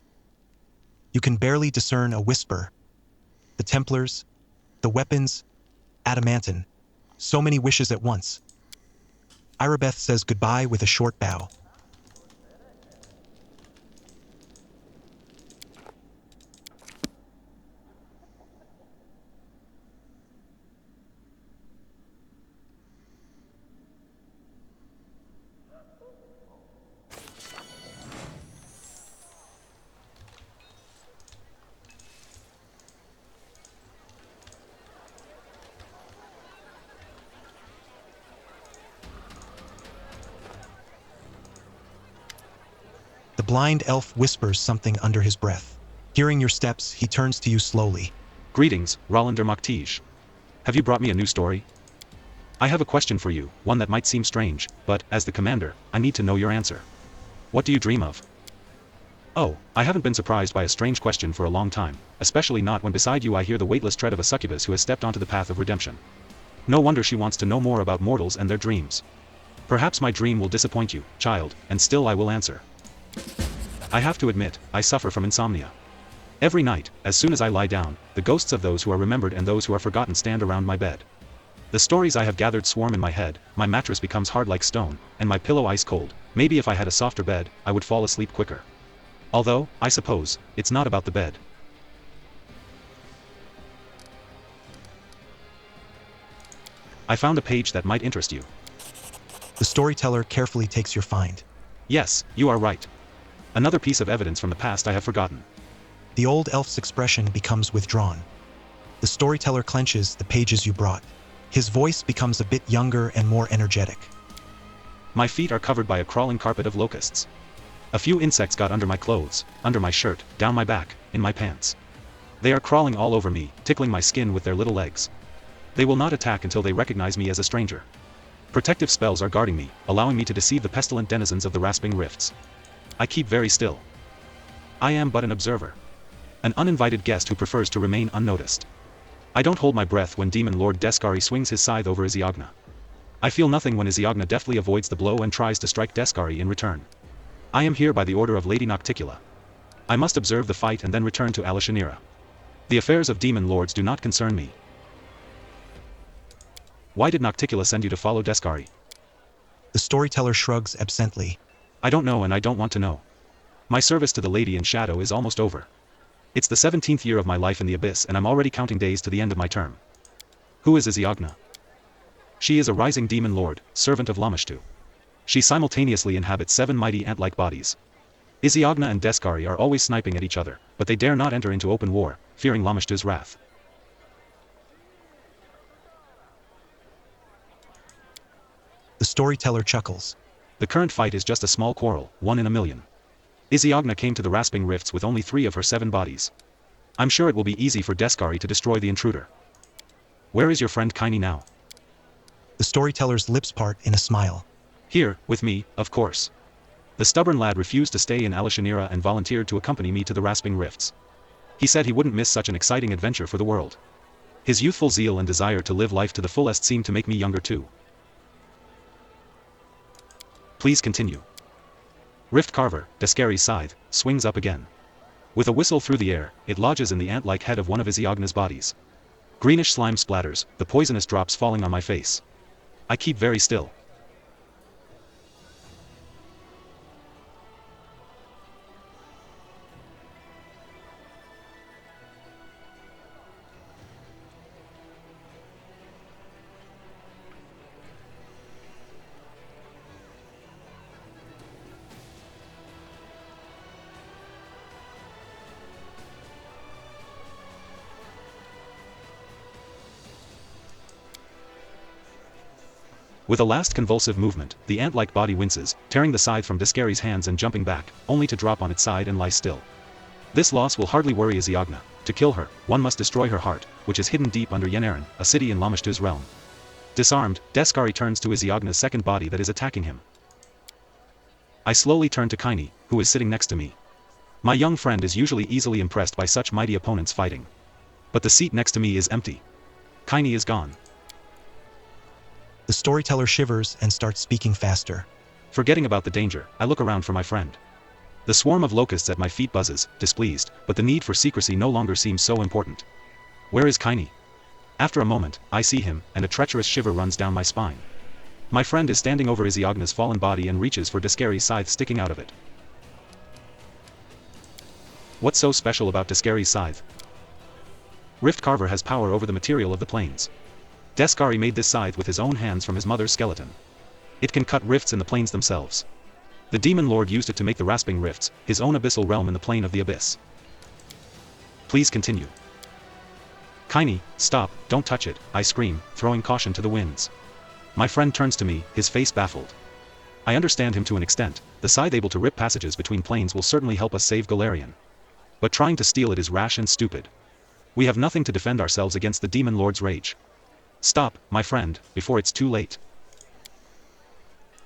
You can barely discern a whisper. The Templars, the weapons, adamantine. So many wishes at once. Irabeth says goodbye with a short bow. The blind elf whispers something under his breath. Hearing your steps, he turns to you slowly. Greetings, Rollander Moktige. Have you brought me a new story? I have a question for you, one that might seem strange, but, as the commander, I need to know your answer. What do you dream of? Oh, I haven't been surprised by a strange question for a long time, especially not when beside you I hear the weightless tread of a succubus who has stepped onto the path of redemption. No wonder she wants to know more about mortals and their dreams. Perhaps my dream will disappoint you, child, and still I will answer. I have to admit, I suffer from insomnia. Every night, as soon as I lie down, the ghosts of those who are remembered and those who are forgotten stand around my bed. The stories I have gathered swarm in my head, my mattress becomes hard like stone, and my pillow ice cold. Maybe if I had a softer bed, I would fall asleep quicker. Although, I suppose, it's not about the bed. I found a page that might interest you. The storyteller carefully takes your find. Yes, you are right. Another piece of evidence from the past I have forgotten. The old elf's expression becomes withdrawn. The storyteller clenches the pages you brought. His voice becomes a bit younger and more energetic. My feet are covered by a crawling carpet of locusts. A few insects got under my clothes, under my shirt, down my back, in my pants. They are crawling all over me, tickling my skin with their little legs. They will not attack until they recognize me as a stranger. Protective spells are guarding me, allowing me to deceive the pestilent denizens of the rasping rifts. I keep very still. I am but an observer. An uninvited guest who prefers to remain unnoticed. I don't hold my breath when Demon Lord Deskari swings his scythe over Isiagna. I feel nothing when Isiagna deftly avoids the blow and tries to strike Deskari in return. I am here by the order of Lady Nocticula. I must observe the fight and then return to Alishanira. The affairs of demon lords do not concern me. Why did Nocticula send you to follow Deskari? The storyteller shrugs absently. I don't know and I don't want to know. My service to the Lady in Shadow is almost over. It's the 17th year of my life in the Abyss and I'm already counting days to the end of my term. Who is Isiagna? She is a rising demon lord, servant of Lamashtu. She simultaneously inhabits 7 mighty ant-like bodies. Isiagna and Deskari are always sniping at each other, but they dare not enter into open war, fearing Lamashtu's wrath. The storyteller chuckles. The current fight is just a small quarrel, 1 in a million. Isiagna came to the rasping rifts with only 3 of her 7 bodies. I'm sure it will be easy for Deskari to destroy the intruder. Where is your friend Kaini now? The storyteller's lips part in a smile. Here, with me, of course. The stubborn lad refused to stay in Alishanira and volunteered to accompany me to the rasping rifts. He said he wouldn't miss such an exciting adventure for the world. His youthful zeal and desire to live life to the fullest seemed to make me younger too. Please continue. Rift Carver, Deskari's scythe, swings up again. With a whistle through the air, it lodges in the ant-like head of one of Isiagna's bodies. Greenish slime splatters, the poisonous drops falling on my face. I keep very still. With a last convulsive movement, the ant-like body winces, tearing the scythe from Deskari's hands and jumping back, only to drop on its side and lie still. This loss will hardly worry Isiagna. To kill her, one must destroy her heart, which is hidden deep under Yenaran, a city in Lamashtu's realm. Disarmed, Deskari turns to Isiagna's second body that is attacking him. I slowly turn to Kaini, who is sitting next to me. My young friend is usually easily impressed by such mighty opponents fighting. But the seat next to me is empty. Kaini is gone. The storyteller shivers and starts speaking faster. Forgetting about the danger, I look around for my friend. The swarm of locusts at my feet buzzes, displeased, but the need for secrecy no longer seems so important. Where is Kaini? After a moment, I see him, and a treacherous shiver runs down my spine. My friend is standing over Isiagna's fallen body and reaches for Deskari's scythe sticking out of it. What's so special about Deskari's scythe? Rift Carver has power over the material of the plains. Deskari made this scythe with his own hands from his mother's skeleton. It can cut rifts in the plains themselves. The demon lord used it to make the rasping rifts, his own abyssal realm in the plane of the abyss. Please continue. Kaini, stop, don't touch it, I scream, throwing caution to the winds. My friend turns to me, his face baffled. I understand him to an extent. The scythe able to rip passages between planes will certainly help us save Galarian. But trying to steal it is rash and stupid. We have nothing to defend ourselves against the demon lord's rage. Stop, my friend, before it's too late.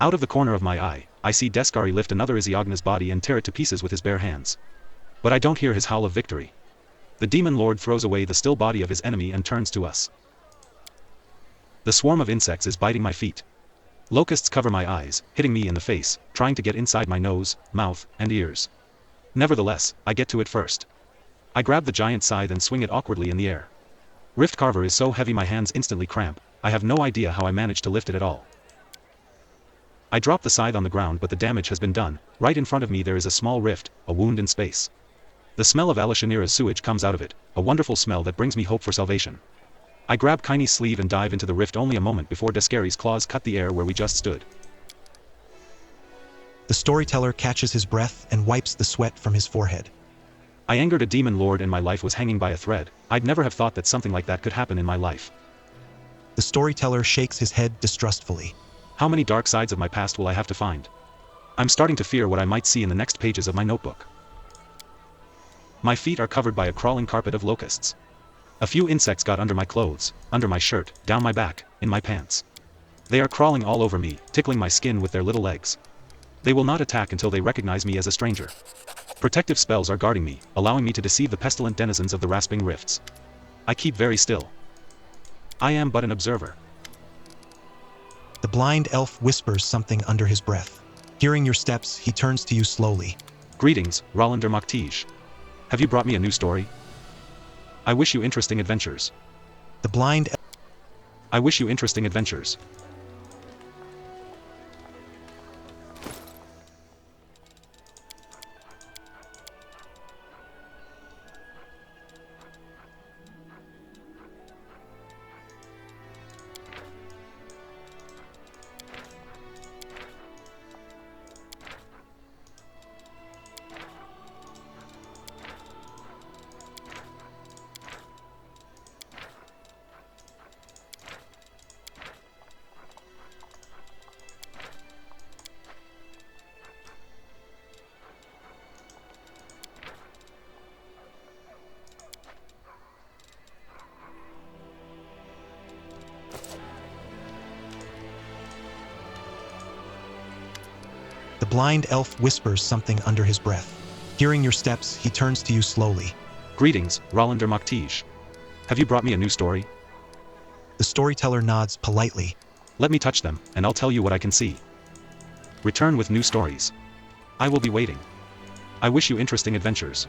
Out of the corner of my eye, I see Deskari lift another Isiagna's body and tear it to pieces with his bare hands. But I don't hear his howl of victory. The demon lord throws away the still body of his enemy and turns to us. The swarm of insects is biting my feet. Locusts cover my eyes, hitting me in the face, trying to get inside my nose, mouth, and ears. Nevertheless, I get to it first. I grab the giant scythe and swing it awkwardly in the air. Rift Carver is so heavy my hands instantly cramp. I have no idea how I managed to lift it at all. I drop the scythe on the ground, but the damage has been done. Right in front of me there is a small rift, a wound in space. The smell of Alishanira's sewage comes out of it, a wonderful smell that brings me hope for salvation. I grab Kaini's sleeve and dive into the rift only a moment before Deskari's claws cut the air where we just stood. The storyteller catches his breath and wipes the sweat from his forehead. I angered a demon lord and my life was hanging by a thread. I'd never have thought that something like that could happen in my life. The storyteller shakes his head distrustfully. How many dark sides of my past will I have to find? I'm starting to fear what I might see in the next pages of my notebook. My feet are covered by a crawling carpet of locusts. A few insects got under my clothes, under my shirt, down my back, in my pants. They are crawling all over me, tickling my skin with their little legs. They will not attack until they recognize me as a stranger. Protective spells are guarding me, allowing me to deceive the pestilent denizens of the rasping rifts. I keep very still. I am but an observer. The blind elf whispers something under his breath. Hearing your steps, he turns to you slowly. Greetings, Rollander Moktige. Have you brought me a new story? I wish you interesting adventures. The blind elf. I wish you interesting adventures. The blind elf whispers something under his breath. Hearing your steps, he turns to you slowly. Greetings, Rollander Moktige. Have you brought me a new story? The storyteller nods politely. Let me touch them, and I'll tell you what I can see. Return with new stories. I will be waiting. I wish you interesting adventures.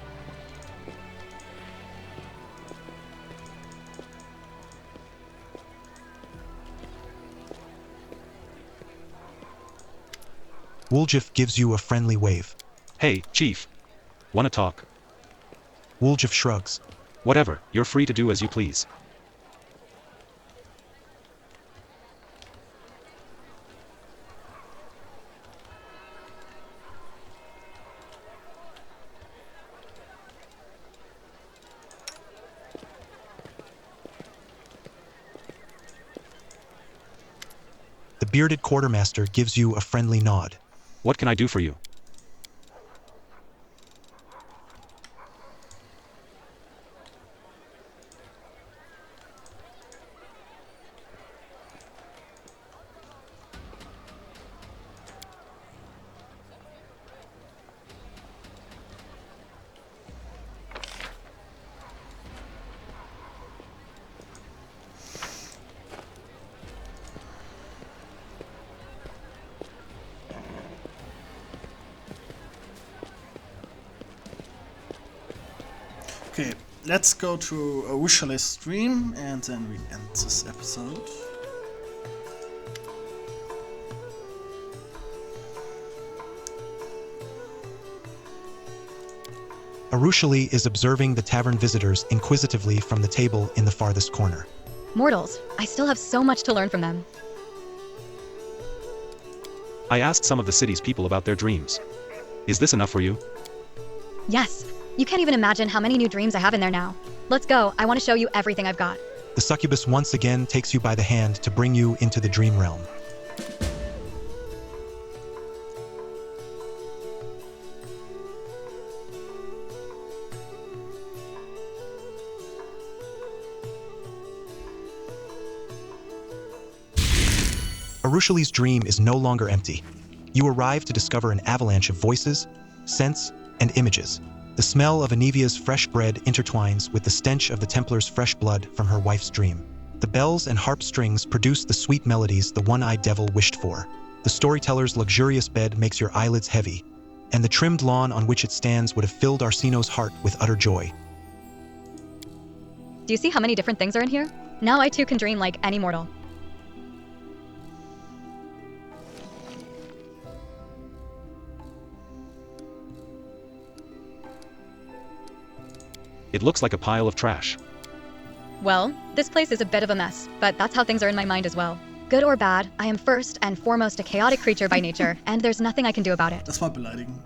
Woljif gives you a friendly wave. Hey, Chief. Wanna talk? Woljif shrugs. Whatever, you're free to do as you please. The bearded quartermaster gives you a friendly nod. What can I do for you? Okay, let's go to a wishlist stream and then we end this episode. Arushali is observing the tavern visitors inquisitively from the table in the farthest corner. Mortals, I still have so much to learn from them. I asked some of the city's people about their dreams. Is this enough for you? Yes, you can't even imagine how many new dreams I have in there now. Let's go, I want to show you everything I've got. The succubus once again takes you by the hand to bring you into the dream realm. Arushali's dream is no longer empty. You arrive to discover an avalanche of voices, scents, and images. The smell of Anivia's fresh bread intertwines with the stench of the Templar's fresh blood from her wife's dream. The bells and harp strings produce the sweet melodies the one-eyed devil wished for. The storyteller's luxurious bed makes your eyelids heavy, and the trimmed lawn on which it stands would have filled Arsino's heart with utter joy. Do you see how many different things are in here? Now I too can dream like any mortal. It looks like a pile of trash. Well, this place is a bit of a mess, but that's how things are in my mind as well. Good or bad, I am first and foremost a chaotic creature by nature, and there's nothing I can do about it. Das war beleidigend.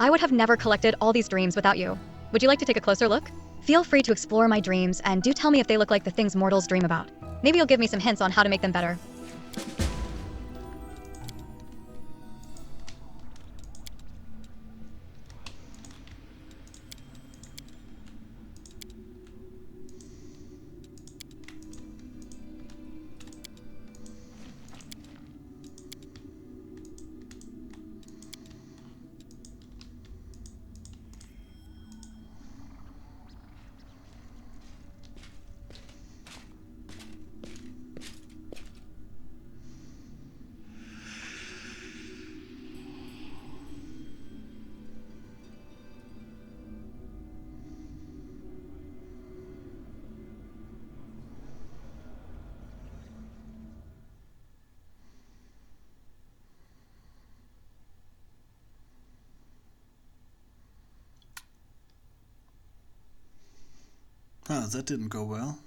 I would have never collected all these dreams without you. Would you like to take a closer look? Feel free to explore my dreams and do tell me if they look like the things mortals dream about. Maybe you'll give me some hints on how to make them better. Ah, that didn't go well.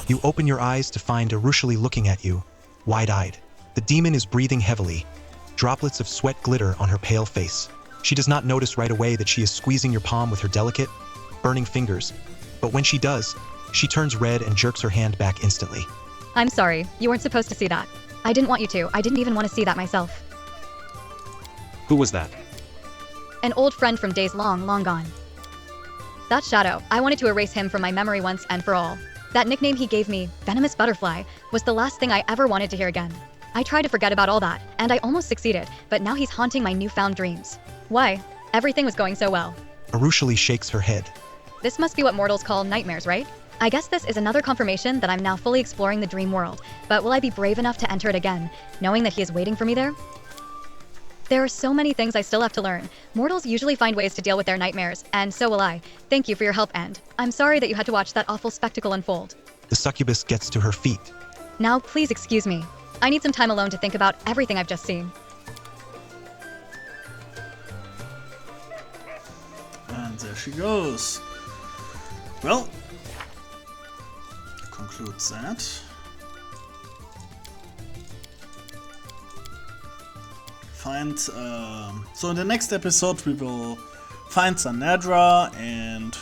You open your eyes to find Arushali looking at you, wide-eyed. The demon is breathing heavily. Droplets of sweat glitter on her pale face. She does not notice right away that she is squeezing your palm with her delicate, burning fingers. But when she does, she turns red and jerks her hand back instantly. I'm sorry, you weren't supposed to see that. I didn't want you to. I didn't even want to see that myself. Who was that? An old friend from days long, long gone. That shadow, I wanted to erase him from my memory once and for all. That nickname he gave me, Venomous Butterfly, was the last thing I ever wanted to hear again. I tried to forget about all that, and I almost succeeded, but now he's haunting my newfound dreams. Why? Everything was going so well. Arushali shakes her head. This must be what mortals call nightmares, right? I guess this is another confirmation that I'm now fully exploring the dream world, but will I be brave enough to enter it again, knowing that he is waiting for me there? There are so many things I still have to learn. Mortals usually find ways to deal with their nightmares, and so will I. Thank you for your help, and I'm sorry that you had to watch that awful spectacle unfold. The succubus gets to her feet. Now, please excuse me. I need some time alone to think about everything I've just seen. And there she goes. Well, concludes that. So in the next episode we will find Sanadra and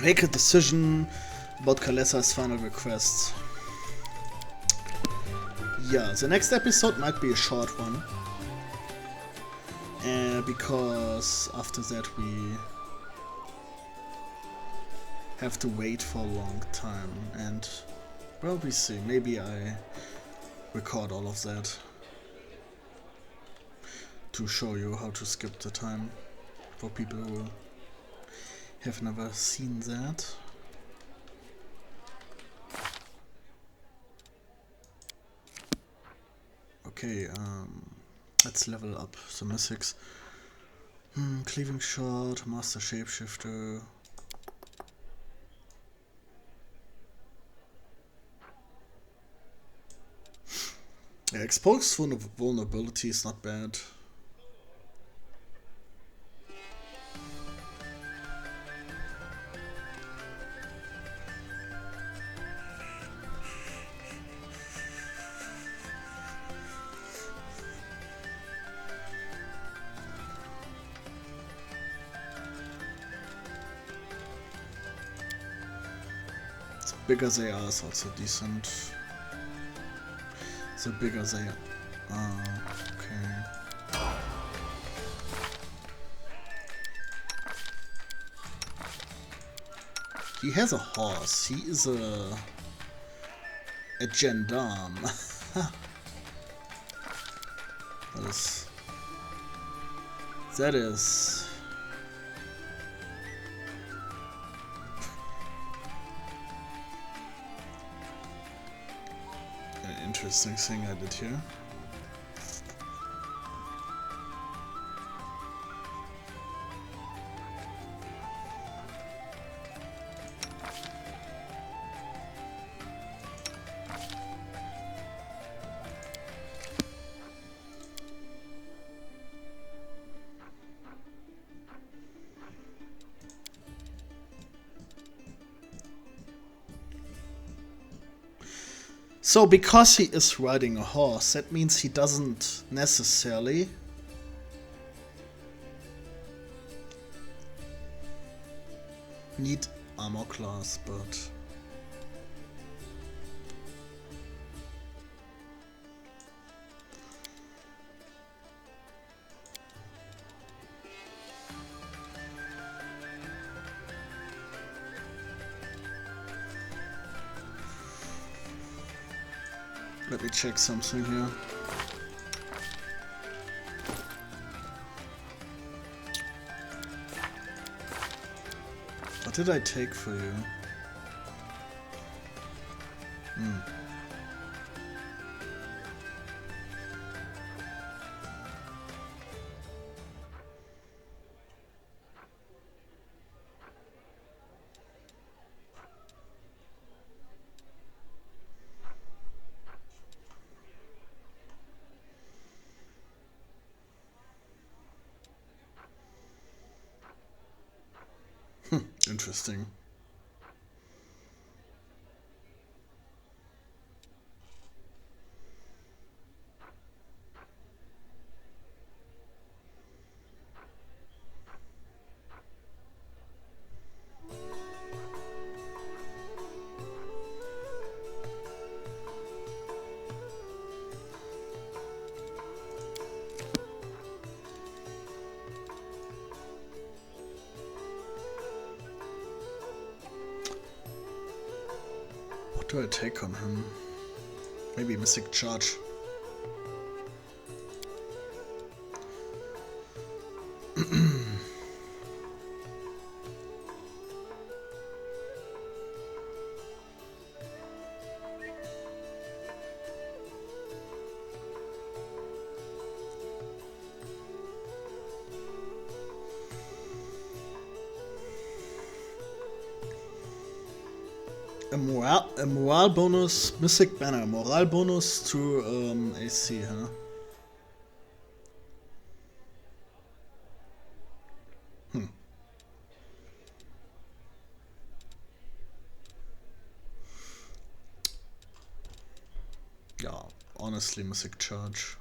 make a decision about Kaylessa's final request. Yeah, the next episode might be a short one. Because after that we have to wait for a long time, and well, we see. Maybe I record all of that to show you how to skip the time for people who have never seen that. Okay, let's level up the mythics. Cleaving Shot, Master Shapeshifter. Yeah, exposed vulnerability is not bad. Bigger they are is also decent. The bigger they are. Okay. He has a horse. He is a gendarme. That is interesting thing I did here. So, because he is riding a horse, that means he doesn't necessarily need armor class, but let me check something here. What did I take for you? Interesting. What do I take on him? Maybe Mystic Charge. A morale bonus, Mystic Banner, morale bonus to AC, huh? Yeah, honestly, Mystic Charge.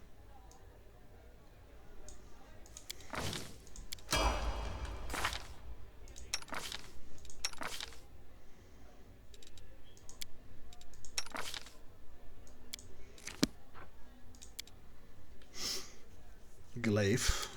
Glaive.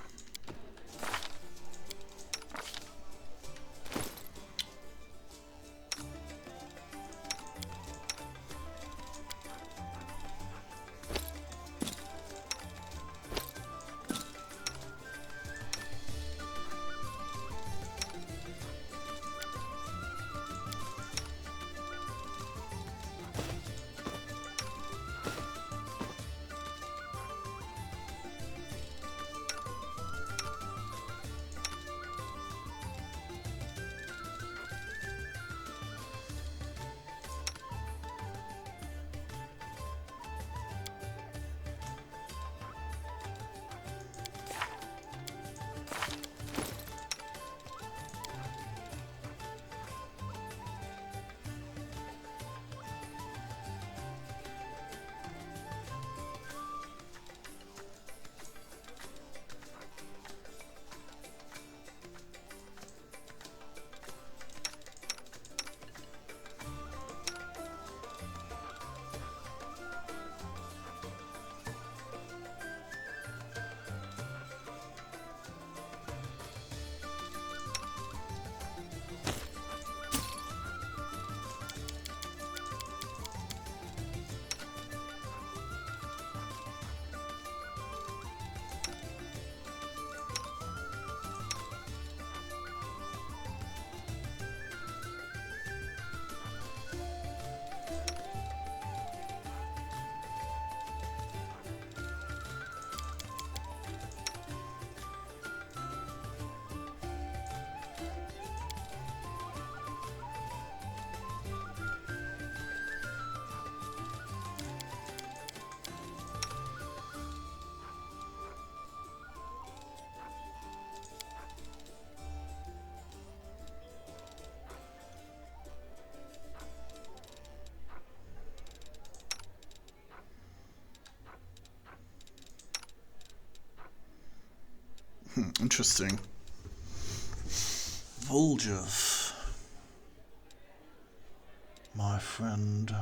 Interesting. Voljev, my friend.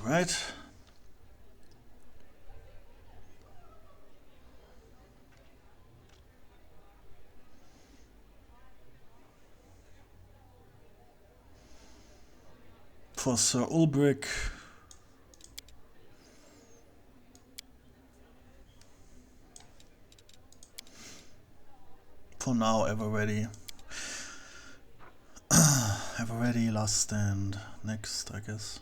Right. For Sir Ulbrich. For now, ever ready. Ever ready, last stand. Next, I guess.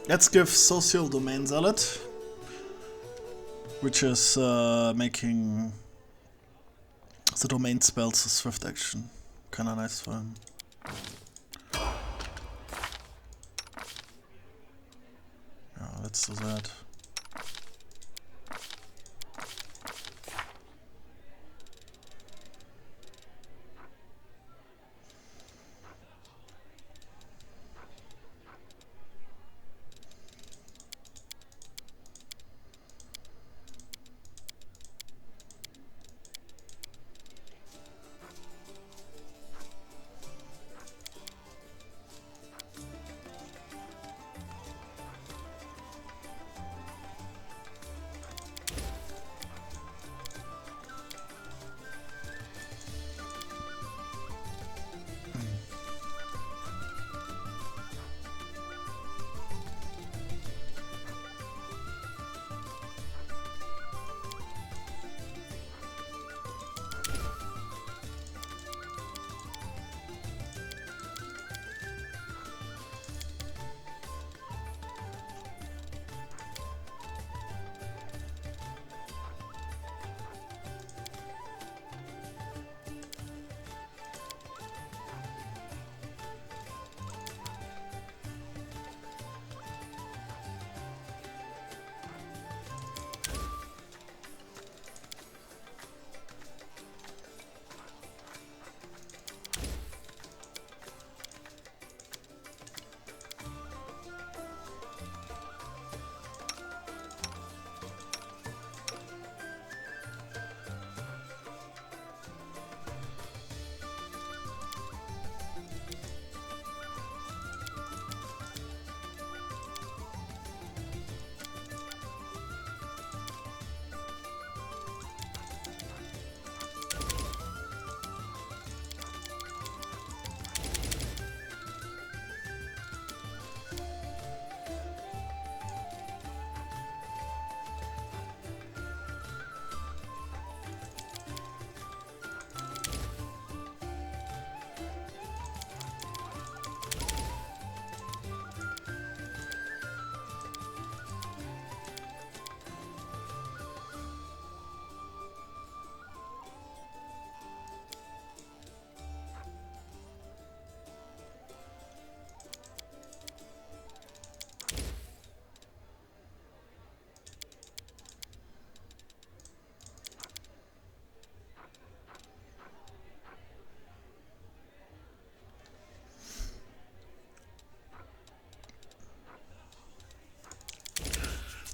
Let's give Social Domain Zealot, which is making the domain spells a swift action. Kinda nice for him. Yeah, let's do that.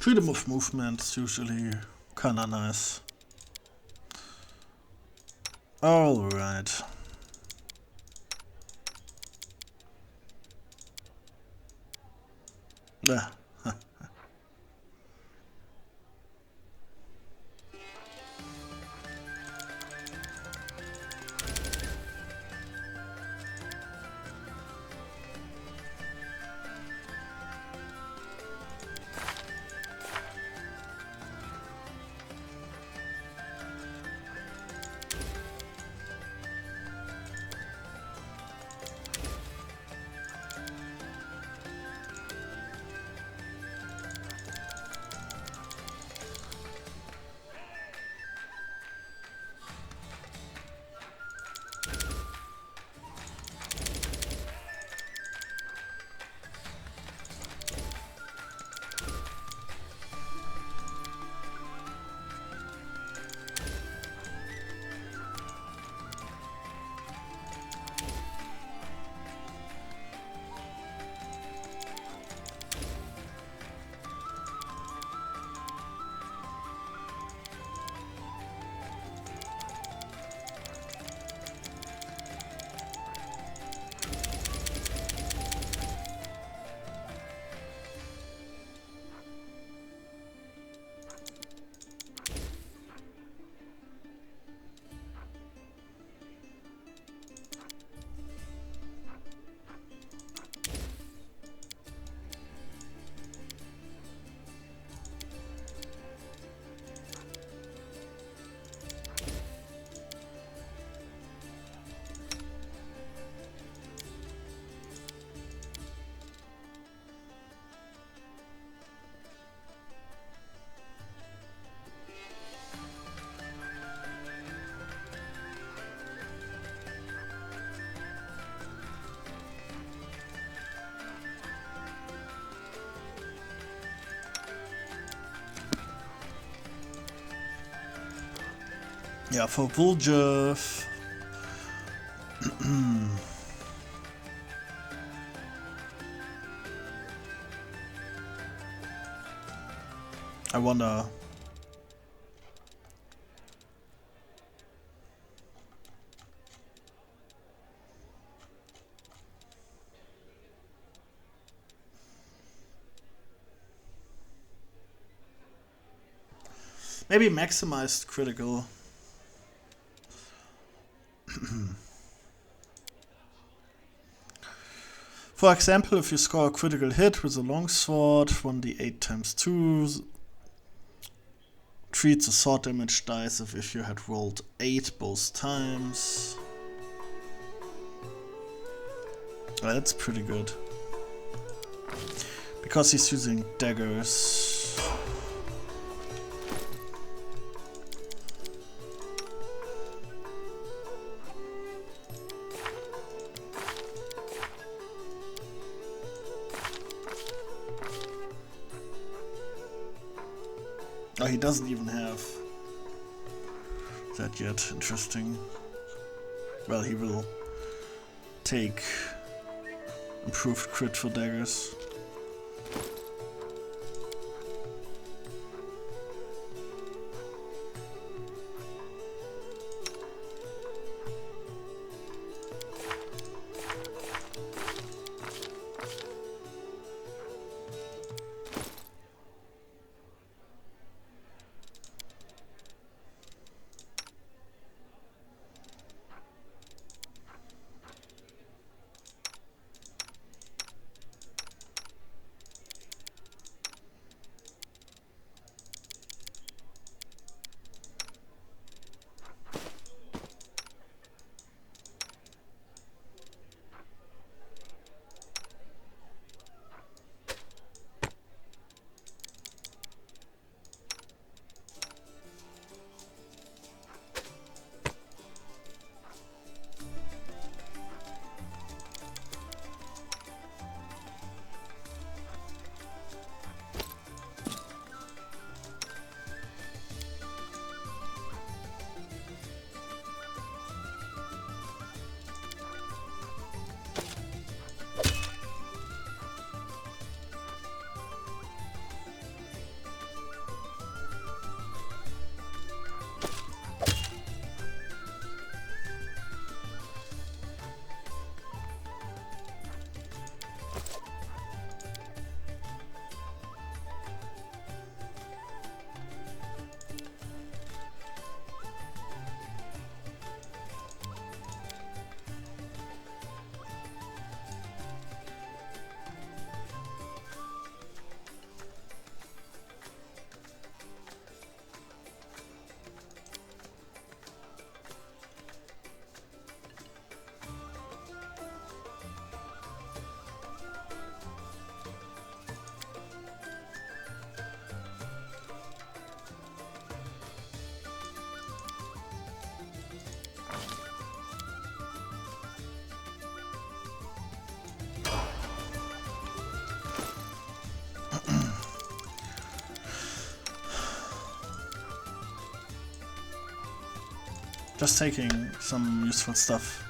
Freedom of movement is usually kinda nice. Alright. Yeah. Ja, for Vuljev. I wonder. Maybe maximized critical. For example, if you score a critical hit with a longsword, 1d8 times 2, treat the sword damage dice as if you had rolled 8 both times. That's pretty good. Because he's using daggers. Oh, he doesn't even have that yet. Interesting. Well, he will take improved crit for daggers. Just taking some useful stuff.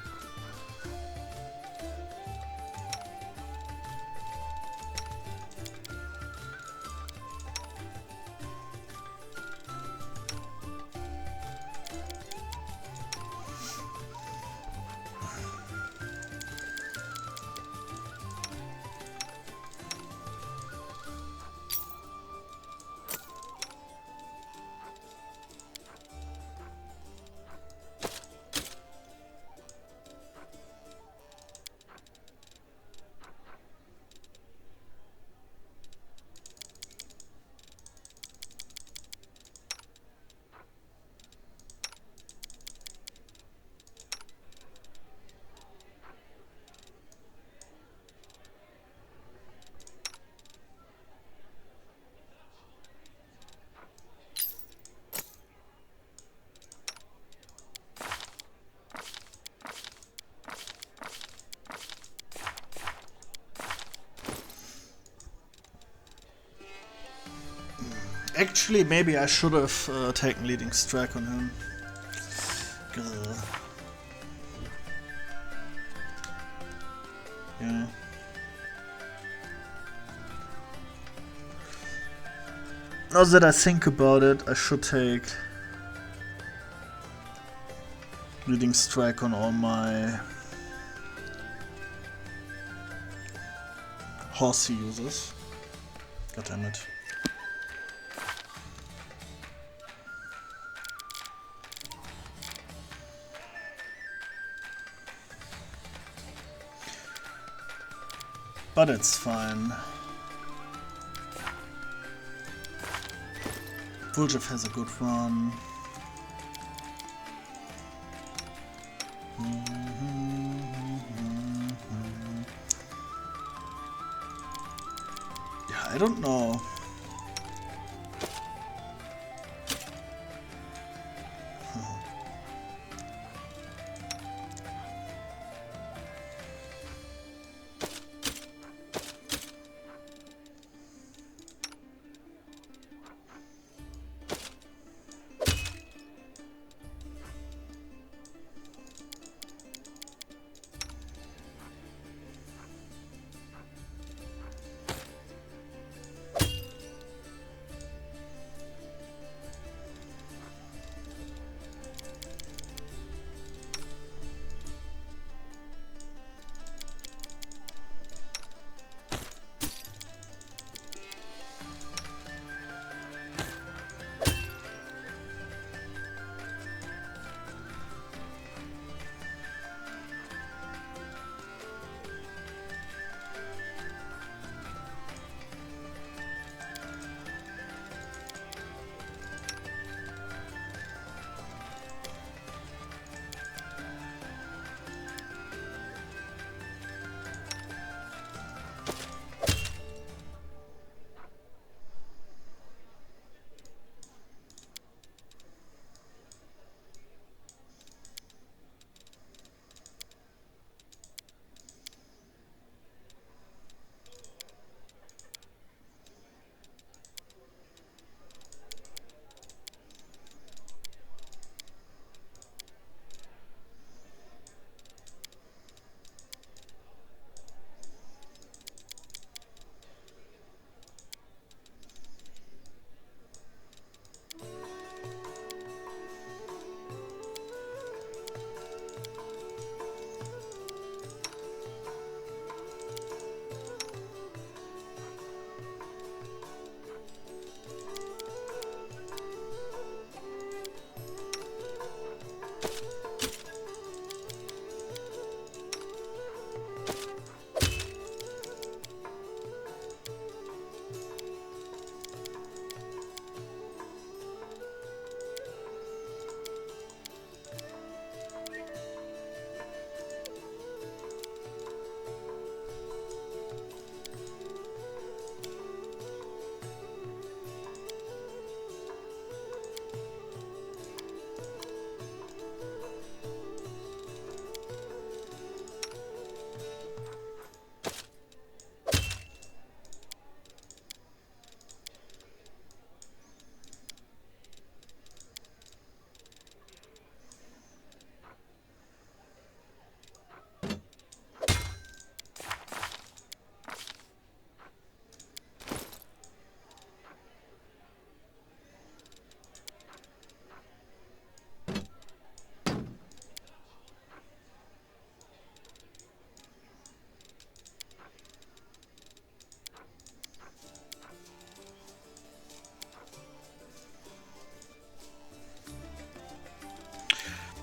Actually, maybe I should have taken leading strike on him. Grr. Yeah. Now that I think about it, I should take leading strike on all my horsey users. God damn it. But it's fine. Vuljev has a good run. Yeah, I don't know.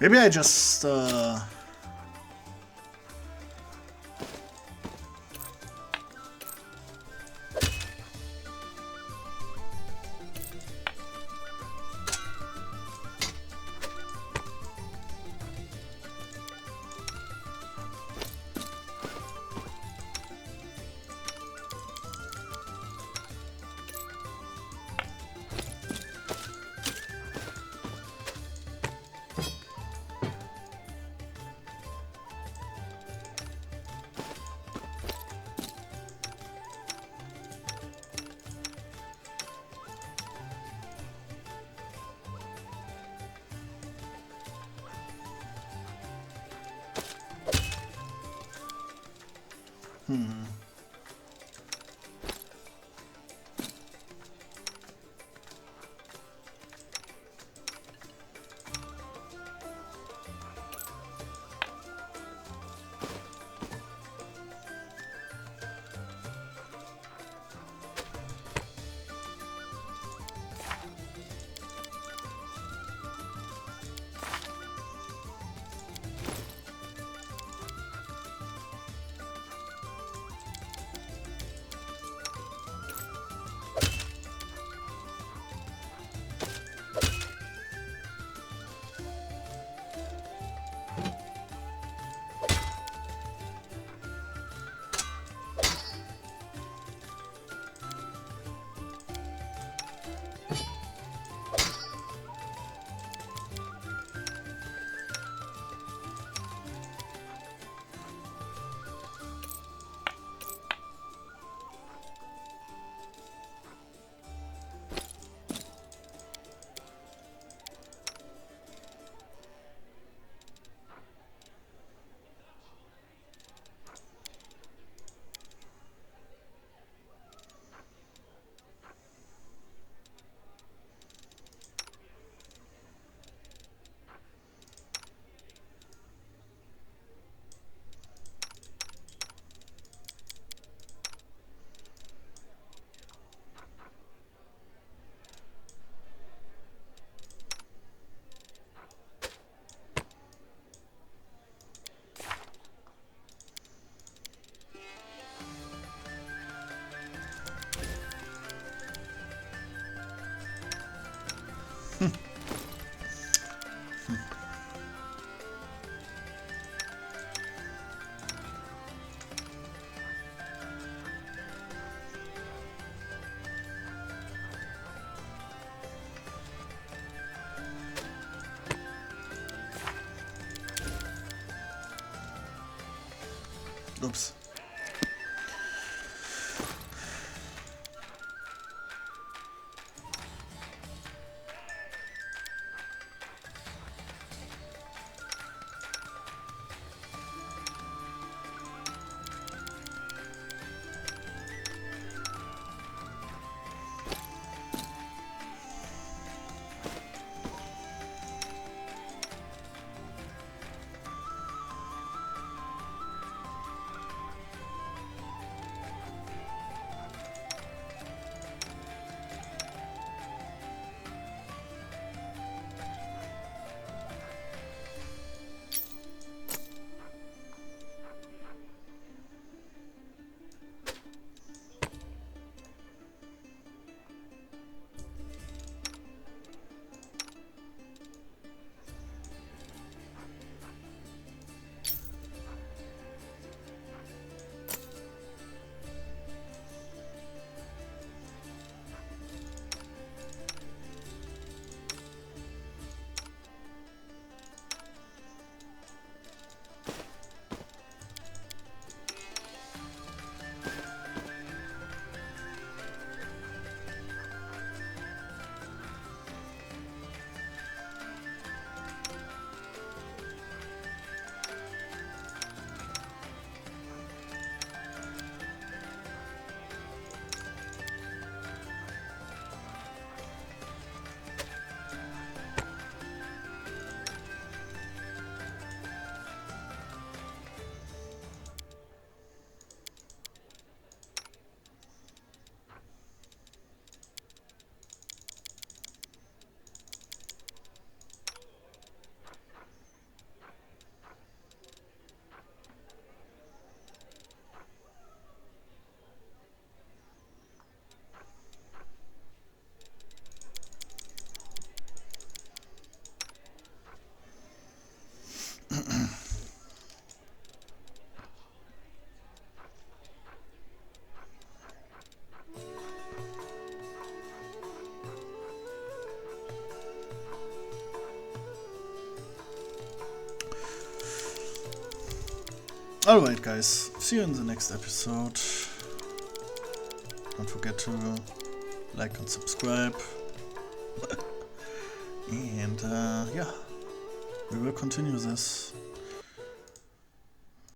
Maybe I just oops. Alright guys, see you in the next episode. Don't forget to like and subscribe. And yeah, we will continue this.